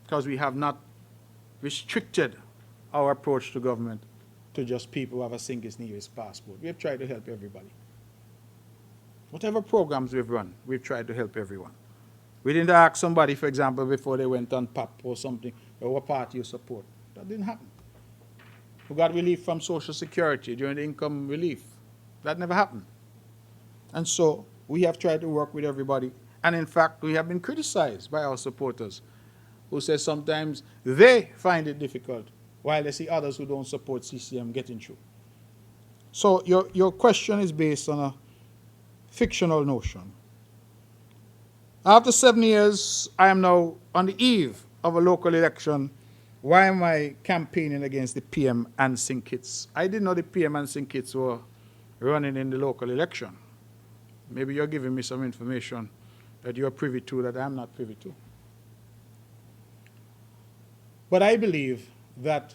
Speaker 1: Because we have not restricted our approach to government to just people who have a Sinkis Nevis passport. We have tried to help everybody. Whatever programs we've run, we've tried to help everyone. We didn't ask somebody, for example, before they went on PAP or something, or what party you support. That didn't happen. We got relief from Social Security during the income relief. That never happened. And so we have tried to work with everybody. And in fact, we have been criticized by our supporters who say sometimes they find it difficult while they see others who don't support CCM getting through. So your question is based on a fictional notion. After 7 years, I am now on the eve of a local election. Why am I campaigning against the PM and Sinkits? I didn't know the PM and Sinkits were running in the local election. Maybe you're giving me some information that you're privy to that I'm not privy to. But I believe that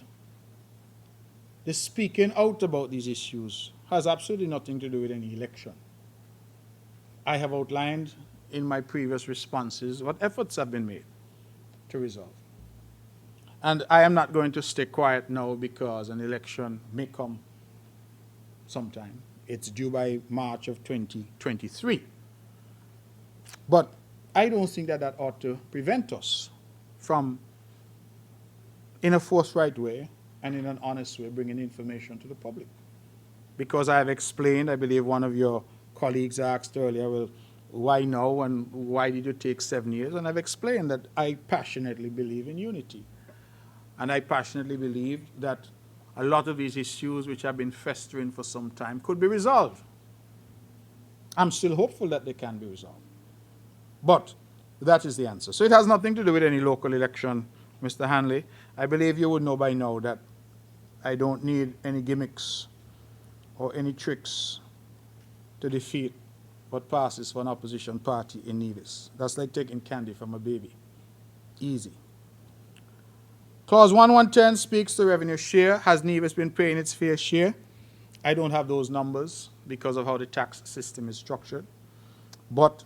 Speaker 1: the speaking out about these issues has absolutely nothing to do with any election. I have outlined in my previous responses what efforts have been made to resolve. And I am not going to stay quiet now because an election may come sometime. It's due by March of 2023. But I don't think that ought to prevent us from in a forthright way and in an honest way, bringing information to the public. Because I have explained, I believe one of your colleagues asked earlier, well, why now and why did it take 7 years? And I've explained that I passionately believe in unity. And I passionately believe that a lot of these issues which have been festering for some time could be resolved. I'm still hopeful that they can be resolved. But that is the answer. So it has nothing to do with any local election, Mr. Hanley. I believe you would know by now that I don't need any gimmicks or any tricks to defeat what passes for an opposition party in Nevis. That's like taking candy from a baby. Easy. Clause 1110 speaks to revenue share. Has Nevis been paying its fair share? I don't have those numbers because of how the tax system is structured. But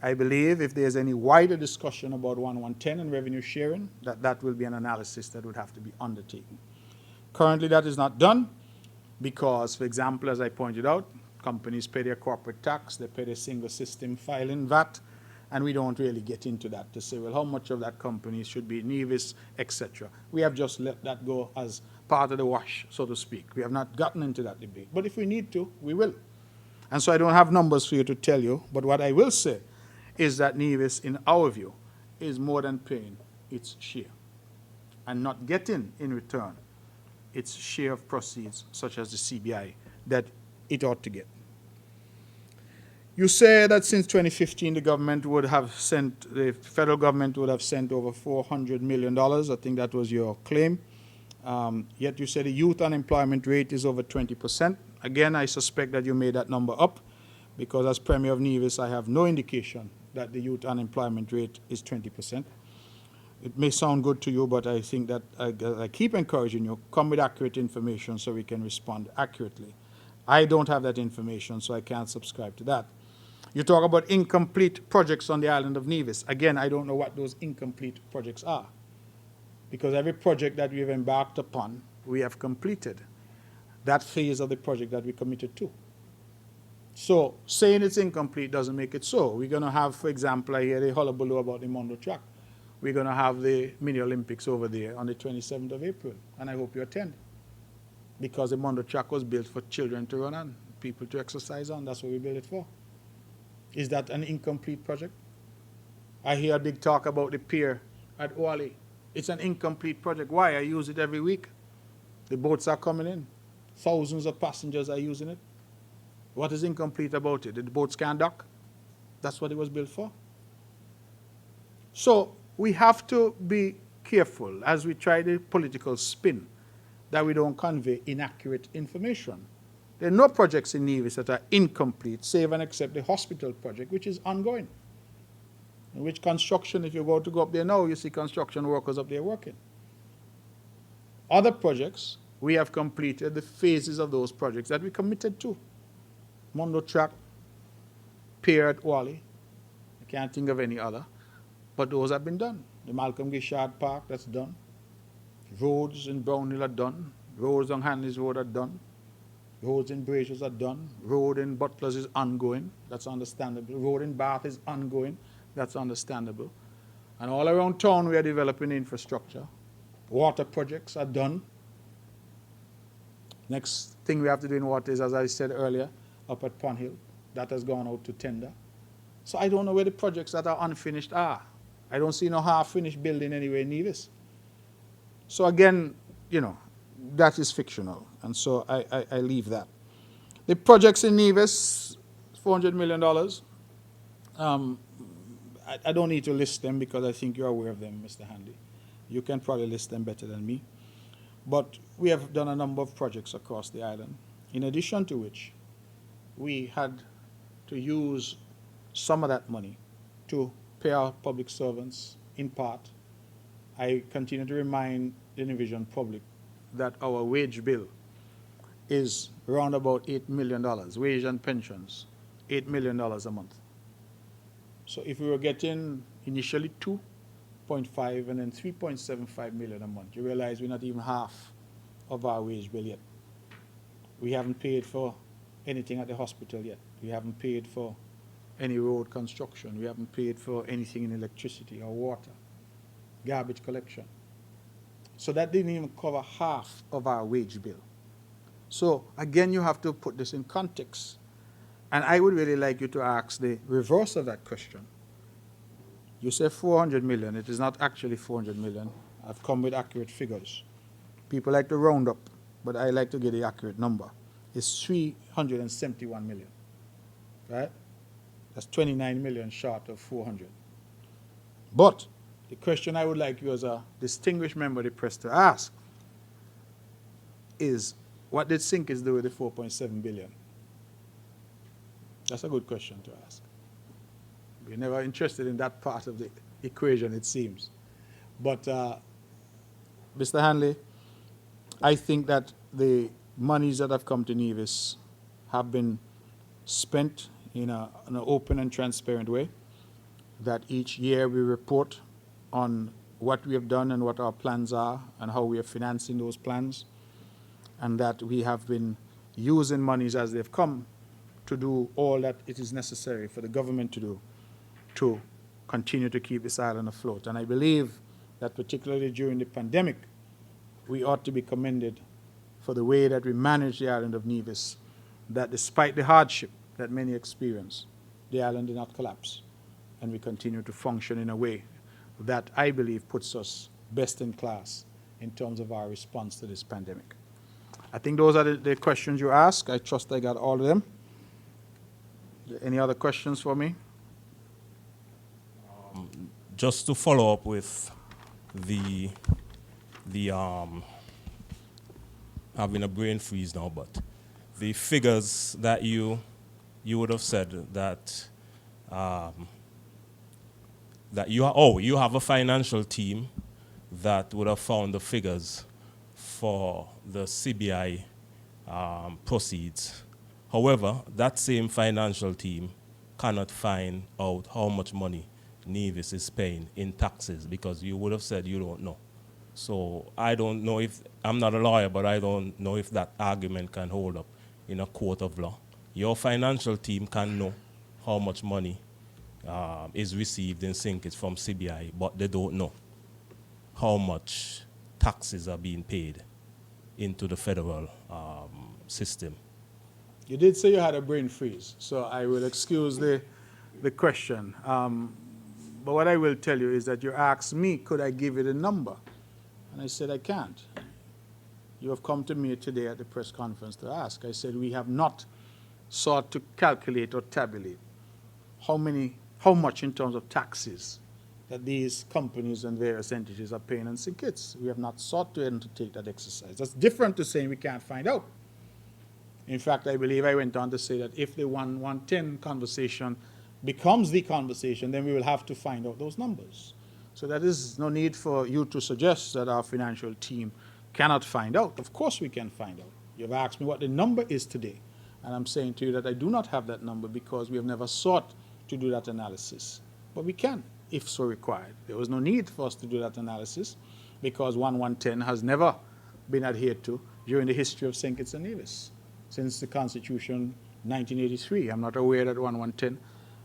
Speaker 1: I believe if there's any wider discussion about 1110 and revenue sharing, that will be an analysis that would have to be undertaken. Currently, that is not done because, for example, as I pointed out, companies pay their corporate tax, they pay their single system filing VAT, and we don't really get into that to say, well, how much of that company should be Nevis, etc. We have just let that go as part of the wash, so to speak. We have not gotten into that debate. But if we need to, we will. And so I don't have numbers for you to tell you, but what I will say is that Nevis, in our view, is more than paying its share and not getting in return its share of proceeds, such as the CBI, that it ought to get. You say that since 2015, the federal government would have sent over $400 million. I think that was your claim. Yet you say the youth unemployment rate is over 20%. Again, I suspect that you made that number up because as Premier of Nevis, I have no indication that the youth unemployment rate is 20%. It may sound good to you, but I think that I keep encouraging you, come with accurate information so we can respond accurately. I don't have that information, so I can't subscribe to that. You talk about incomplete projects on the island of Nevis. Again, I don't know what those incomplete projects are, because every project that we have embarked upon, we have completed that phase of the project that we committed to. So saying it's incomplete doesn't make it so. We're going to have, for example, I hear the hullabaloo about the Mondo track. We're going to have the Mini Olympics over there on the 27th of April, and I hope you attend. Because the Mondo track was built for children to run on, people to exercise on. That's what we built it for. Is that an incomplete project? I hear a big talk about the pier at Wally. It's an incomplete project. Why? I use it every week. The boats are coming in. Thousands of passengers are using it. What is incomplete about it? The boats can't dock? That's what it was built for. So we have to be careful as we try the political spin that we don't convey inaccurate information. There are no projects in Nevis that are incomplete, save and except the hospital project, which is ongoing. In which construction, if you go up there now, you see construction workers up there working. Other projects, we have completed the phases of those projects that we committed to. Mondo Track, Pier at Wally, I can't think of any other, but those have been done. The Malcolm Gishard Park, that's done. Roads in Brownhill are done. Roads on Hanley's Road are done. Roads in Braziers are done. Road in Butlers is ongoing. That's understandable. Road in Bath is ongoing. That's understandable. And all around town, we are developing infrastructure. Water projects are done. Next thing we have to do in water is, as I said earlier, up at Pond Hill. That has gone out to tender. So I don't know where the projects that are unfinished are. I don't see no half-finished building anywhere in Nevis. So again, you know, that is fictional. And so I leave that. The projects in Nevis, $400 million. I don't need to list them because I think you're aware of them, Mr. Hanley. You can probably list them better than me. But we have done a number of projects across the island, in addition to which we had to use some of that money to pay our public servants in part. I continue to remind the Division public that our wage bill is around about $8 million, wage and pensions, $8 million a month. So if we were getting initially 2.5 and then 3.75 million a month, you realize we're not even half of our wage bill yet. We haven't paid for anything at the hospital yet. We haven't paid for any road construction. We haven't paid for anything in electricity or water, garbage collection. So that didn't even cover half of our wage bill. So again, you have to put this in context. And I would really like you to ask the reverse of that question. You say 400 million. It is not actually 400 million. I've come with accurate figures. People like to round up, but I like to get the accurate number. It's 371 million, right? That's 29 million short of 400. But the question I would like you as a distinguished member of the press to ask is, what did Sinkers do with the 4.7 billion? That's a good question to ask. We're never interested in that part of the equation, it seems. But, Mr. Hanley, I think that the monies that have come to Nevis have been spent in an open and transparent way, that each year we report on what we have done and what our plans are and how we are financing those plans, and that we have been using monies as they've come to do all that it is necessary for the government to do to continue to keep this island afloat. And I believe that particularly during the pandemic, we ought to be commended for the way that we managed the island of Nevis, that despite the hardship that many experience, the island did not collapse. And we continue to function in a way that I believe puts us best in class in terms of our response to this pandemic. I think those are the questions you asked. I trust I got all of them. Any other questions for me?
Speaker 7: Just to follow up with the having a brain freeze now, but the figures that you would have said that you have a financial team that would have found the figures for the CBI proceeds. However, that same financial team cannot find out how much money Nevis is paying in taxes, because you would have said you don't know. So I don't know if, I'm not a lawyer, but I don't know if that argument can hold up in a court of law. Your financial team can know how much money is received in Sinkers from CBI, but they don't know how much taxes are being paid into the federal system.
Speaker 1: You did say you had a brain freeze, so I will excuse the question. But what I will tell you is that you asked me, could I give you the number? And I said, I can't. You have come to me today at the press conference to ask. I said, we have not sought to calculate or tabulate how much in terms of taxes that these companies and various entities are paying on Sinkers. We have not sought to undertake that exercise. That's different to saying we can't find out. In fact, I believe I went on to say that if the 110 conversation becomes the conversation, then we will have to find out those numbers. So there is no need for you to suggest that our financial team cannot find out. Of course we can find out. You've asked me what the number is today, and I'm saying to you that I do not have that number because we have never sought to do that analysis. But we can, if so required. There was no need for us to do that analysis because 110 has never been adhered to during the history of St. Kitts and Nevis. Since the Constitution 1983, I'm not aware that 110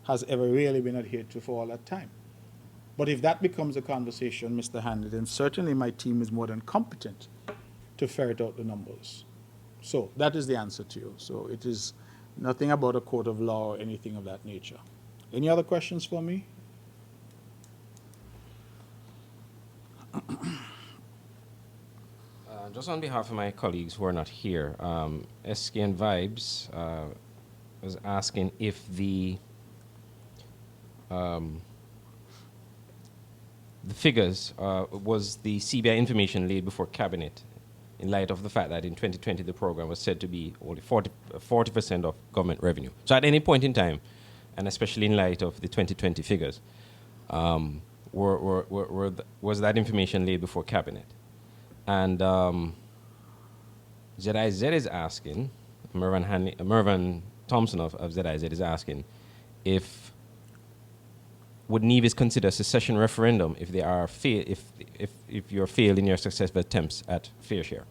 Speaker 1: has ever really been adhered to for all that time. But if that becomes a conversation, Mr. Hanley, then certainly my team is more than competent to ferret out the numbers. So that is the answer to you. So it is nothing about a court of law or anything of that nature. Any other questions for me?
Speaker 3: Just on behalf of my colleagues who are not here, SKN Vibes was asking if the figures was the CBI information laid before Cabinet in light of the fact that in 2020 the program was said to be only 40% of government revenue. So at any point in time, and especially in light of the 2020 figures, was that information laid before Cabinet? And ZIZ is asking, Mervyn Thompson of ZIZ is asking, if would Nevis consider a secession referendum if they are if you're failed in your successful attempts at fair share?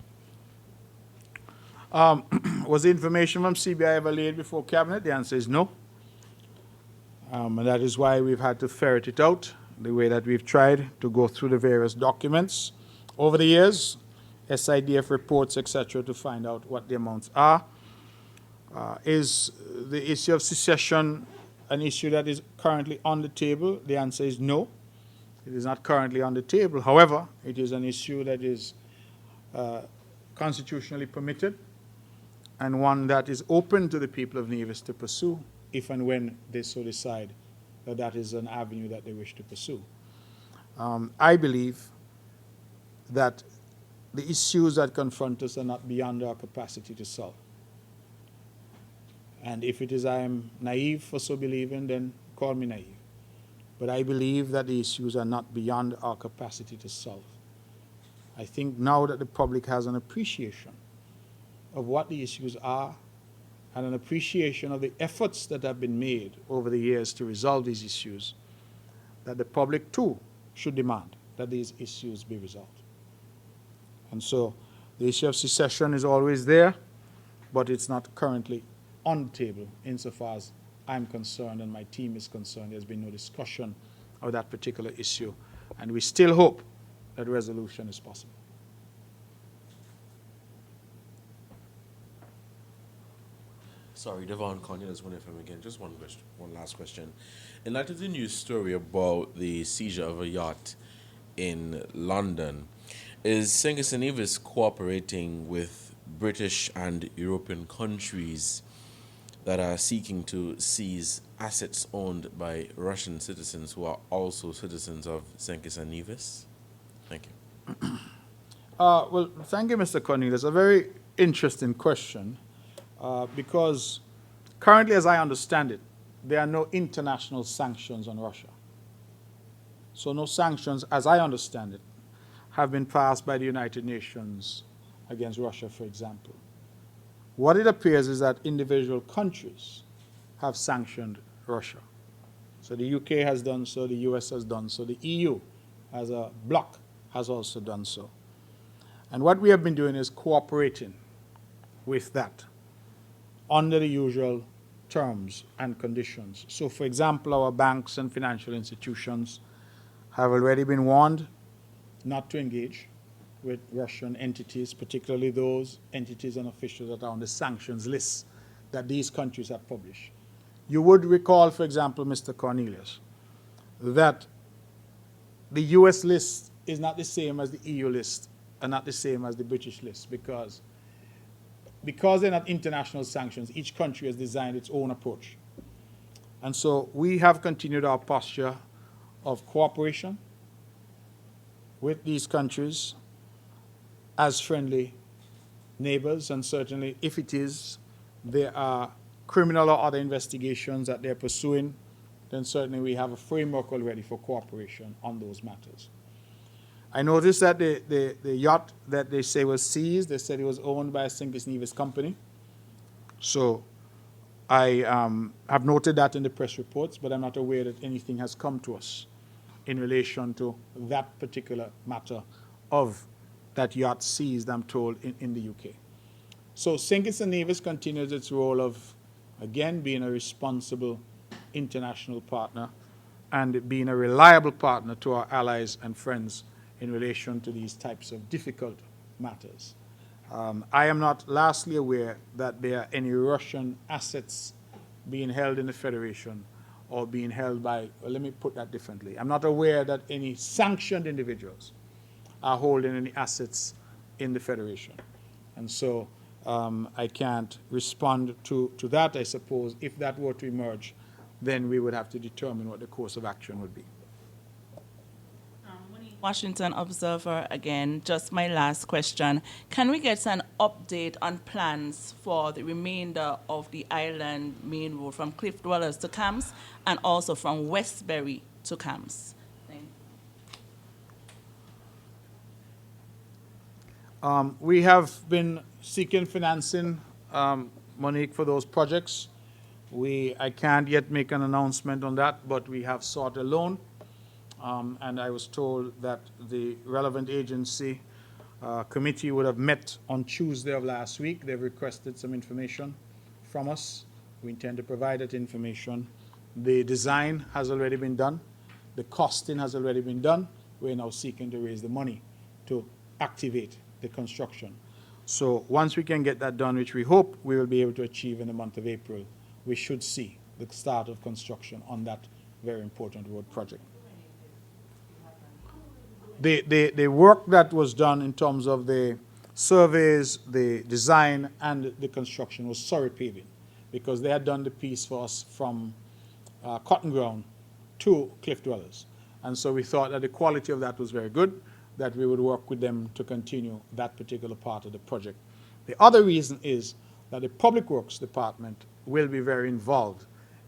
Speaker 1: Was the information from CBI ever laid before Cabinet? The answer is no. And that is why we've had to ferret it out the way that we've tried to go through the various documents Over the years, SIDF reports, etc., to find out what the amounts are. Is the issue of secession an issue that is currently on the table? The answer is no. It is not currently on the table. However, it is an issue that is constitutionally permitted and one that is open to the people of Nevis to pursue if and when they so decide that that is an avenue that they wish to pursue. I believe that the issues that confront us are not beyond our capacity to solve. And if it is I am naive for so believing, then call me naive. But I believe that the issues are not beyond our capacity to solve. I think now that the public has an appreciation of what the issues are and an appreciation of the efforts that have been made over the years to resolve these issues, that the public too should demand that these issues be resolved. And so the issue of secession is always there, but it's not currently on the table insofar as I'm concerned and my team is concerned. There's been no discussion of that particular issue, and we still hope that resolution is possible.
Speaker 5: Sorry, Devon Connie, there's one from again. Just one question, one last question. In light of the news story about the seizure of a yacht in London, is Sanctions and Nevis cooperating with British and European countries that are seeking to seize assets owned by Russian citizens who are also citizens of Sanctions and Nevis? Thank you.
Speaker 1: Well, thank you, Mr. Cornelius. A very interesting question because currently, as I understand it, there are no international sanctions on Russia. So no sanctions, as I understand it, have been passed by the United Nations against Russia, for example. What it appears is that individual countries have sanctioned Russia. So the UK has done so, the US has done so, the EU as a bloc has also done so. And what we have been doing is cooperating with that under the usual terms and conditions. So, for example, our banks and financial institutions have already been warned not to engage with Russian entities, particularly those entities and officials that are on the sanctions list that these countries have published. You would recall, for example, Mr. Cornelius, that the US list is not the same as the EU list and not the same as the British list because they're not international sanctions, each country has designed its own approach. And so we have continued our posture of cooperation with these countries as friendly neighbors, and certainly if it is, there are criminal or other investigations that they're pursuing, then certainly we have a framework already for cooperation on those matters. I noticed that the yacht that they say was seized, they said it was owned by a Sanctions Nevis company. So I have noted that in the press reports, but I'm not aware that anything has come to us in relation to that particular matter of that yacht seized, I'm told, in the UK. So Sanctions and Nevis continues its role of, again, being a responsible international partner and being a reliable partner to our allies and friends in relation to these types of difficult matters. I am not, lastly, aware that there are any Russian assets being held in the Federation or being held by, well, let me put that differently. I'm not aware that any sanctioned individuals are holding any assets in the Federation. And so I can't respond to that. I suppose if that were to emerge, then we would have to determine what the course of action would be.
Speaker 2: Washington Observer again, just my last question. Can we get an update on plans for the remainder of the island main road from Cliff Dwellers to Camps and also from Westbury to Camps?
Speaker 1: We have been seeking financing, Monique, for those projects. I can't yet make an announcement on that, but we have sought a loan. And I was told that the relevant agency committee would have met on Tuesday of last week. They've requested some information from us. We intend to provide that information. The design has already been done. The costing has already been done. We're now seeking to raise the money to activate the construction. So once we can get that done, which we hope we will be able to achieve in the month of April, we should see the start of construction on that very important road project. The work that was done in terms of the surveys, the design, and the construction was Surrey Paving, because they had done the piece for us from Cotton Ground to Cliff Dwellers. And so we thought that the quality of that was very good, that we would work with them to continue that particular part of the project. The other reason is that the Public Works Department will be very involved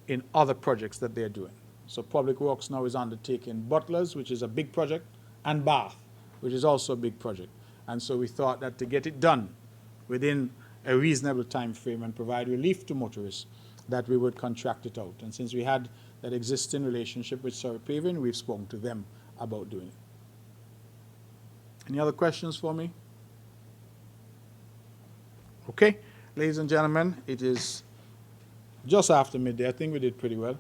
Speaker 1: in other projects that they're doing. So Public Works now is undertaking Butlers, which is a big project, and Bath, which is also a big project. And so we thought that to get it done within a reasonable time frame and provide relief to motorists, that we would contract it out. And since we had that existing relationship with Surrey Paving, we've spoken to them about doing it. Any other questions for me? Okay, ladies and gentlemen, it is just after midday. I think we did pretty well.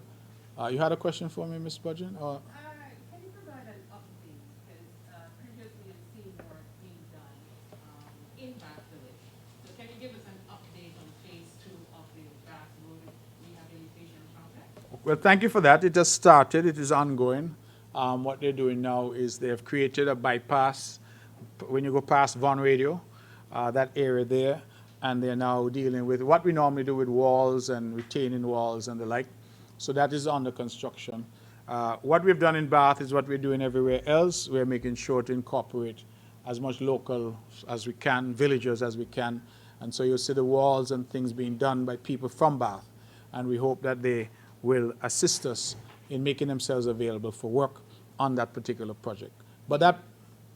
Speaker 1: You had a question for me, Ms. Budgeon? Or?
Speaker 4: Can you provide an update? Because previously I've seen work being done in Bath Village. So can you give us an update on phase 2 of the Bath Road Rehabilitation Project?
Speaker 1: Well, thank you for that. It just started. It is ongoing. What they're doing now is they have created a bypass when you go past Von Radio, that area there, and they're now dealing with what we normally do with walls and retaining walls and the like. So that is under construction. What we've done in Bath is what we're doing everywhere else. We're making sure to incorporate as much local as we can, villagers as we can. And so you'll see the walls and things being done by people from Bath. And we hope that they will assist us in making themselves available for work on that particular project. But that,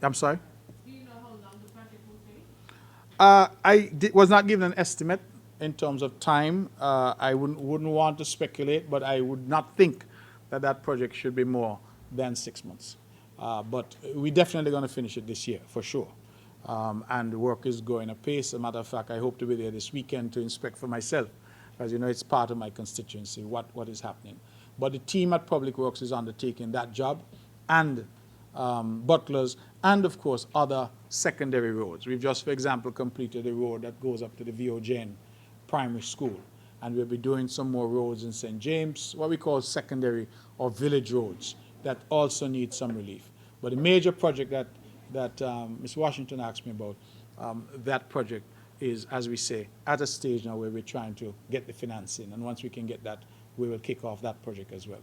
Speaker 1: I'm sorry?
Speaker 4: Do you know how long the project will take?
Speaker 1: I was not given an estimate in terms of time. I wouldn't want to speculate, but I would not think that that project should be more than 6 months. But we're definitely going to finish it this year, for sure. And the work is going apace. As a matter of fact, I hope to be there this weekend to inspect for myself. As you know, it's part of my constituency, what is happening. But the team at Public Works is undertaking that job, and Butlers, and of course other secondary roads. We've just, for example, completed a road that goes up to the VOGN Primary School, and we'll be doing some more roads in St. James, what we call secondary or village roads, that also need some relief. But the major project that Ms. Washington asked me about, that project is, as we say, at a stage now where we're trying to get the financing, and once we can get that, we will kick off that project as well.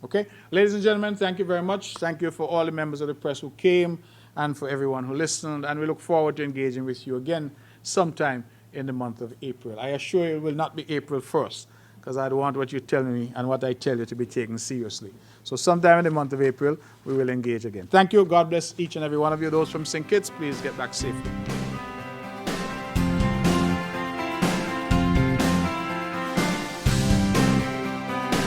Speaker 1: Okay, ladies and gentlemen, thank you very much. Thank you for all the members of the press who came and for everyone who listened, and we look forward to engaging with you again sometime in the month of April. I assure you it will not be April 1st, because I don't want what you tell me and what I tell you to be taken seriously. So sometime in the month of April, we will engage again. Thank you. God bless each and every one of you. Those from St. Kitts, please get back safely.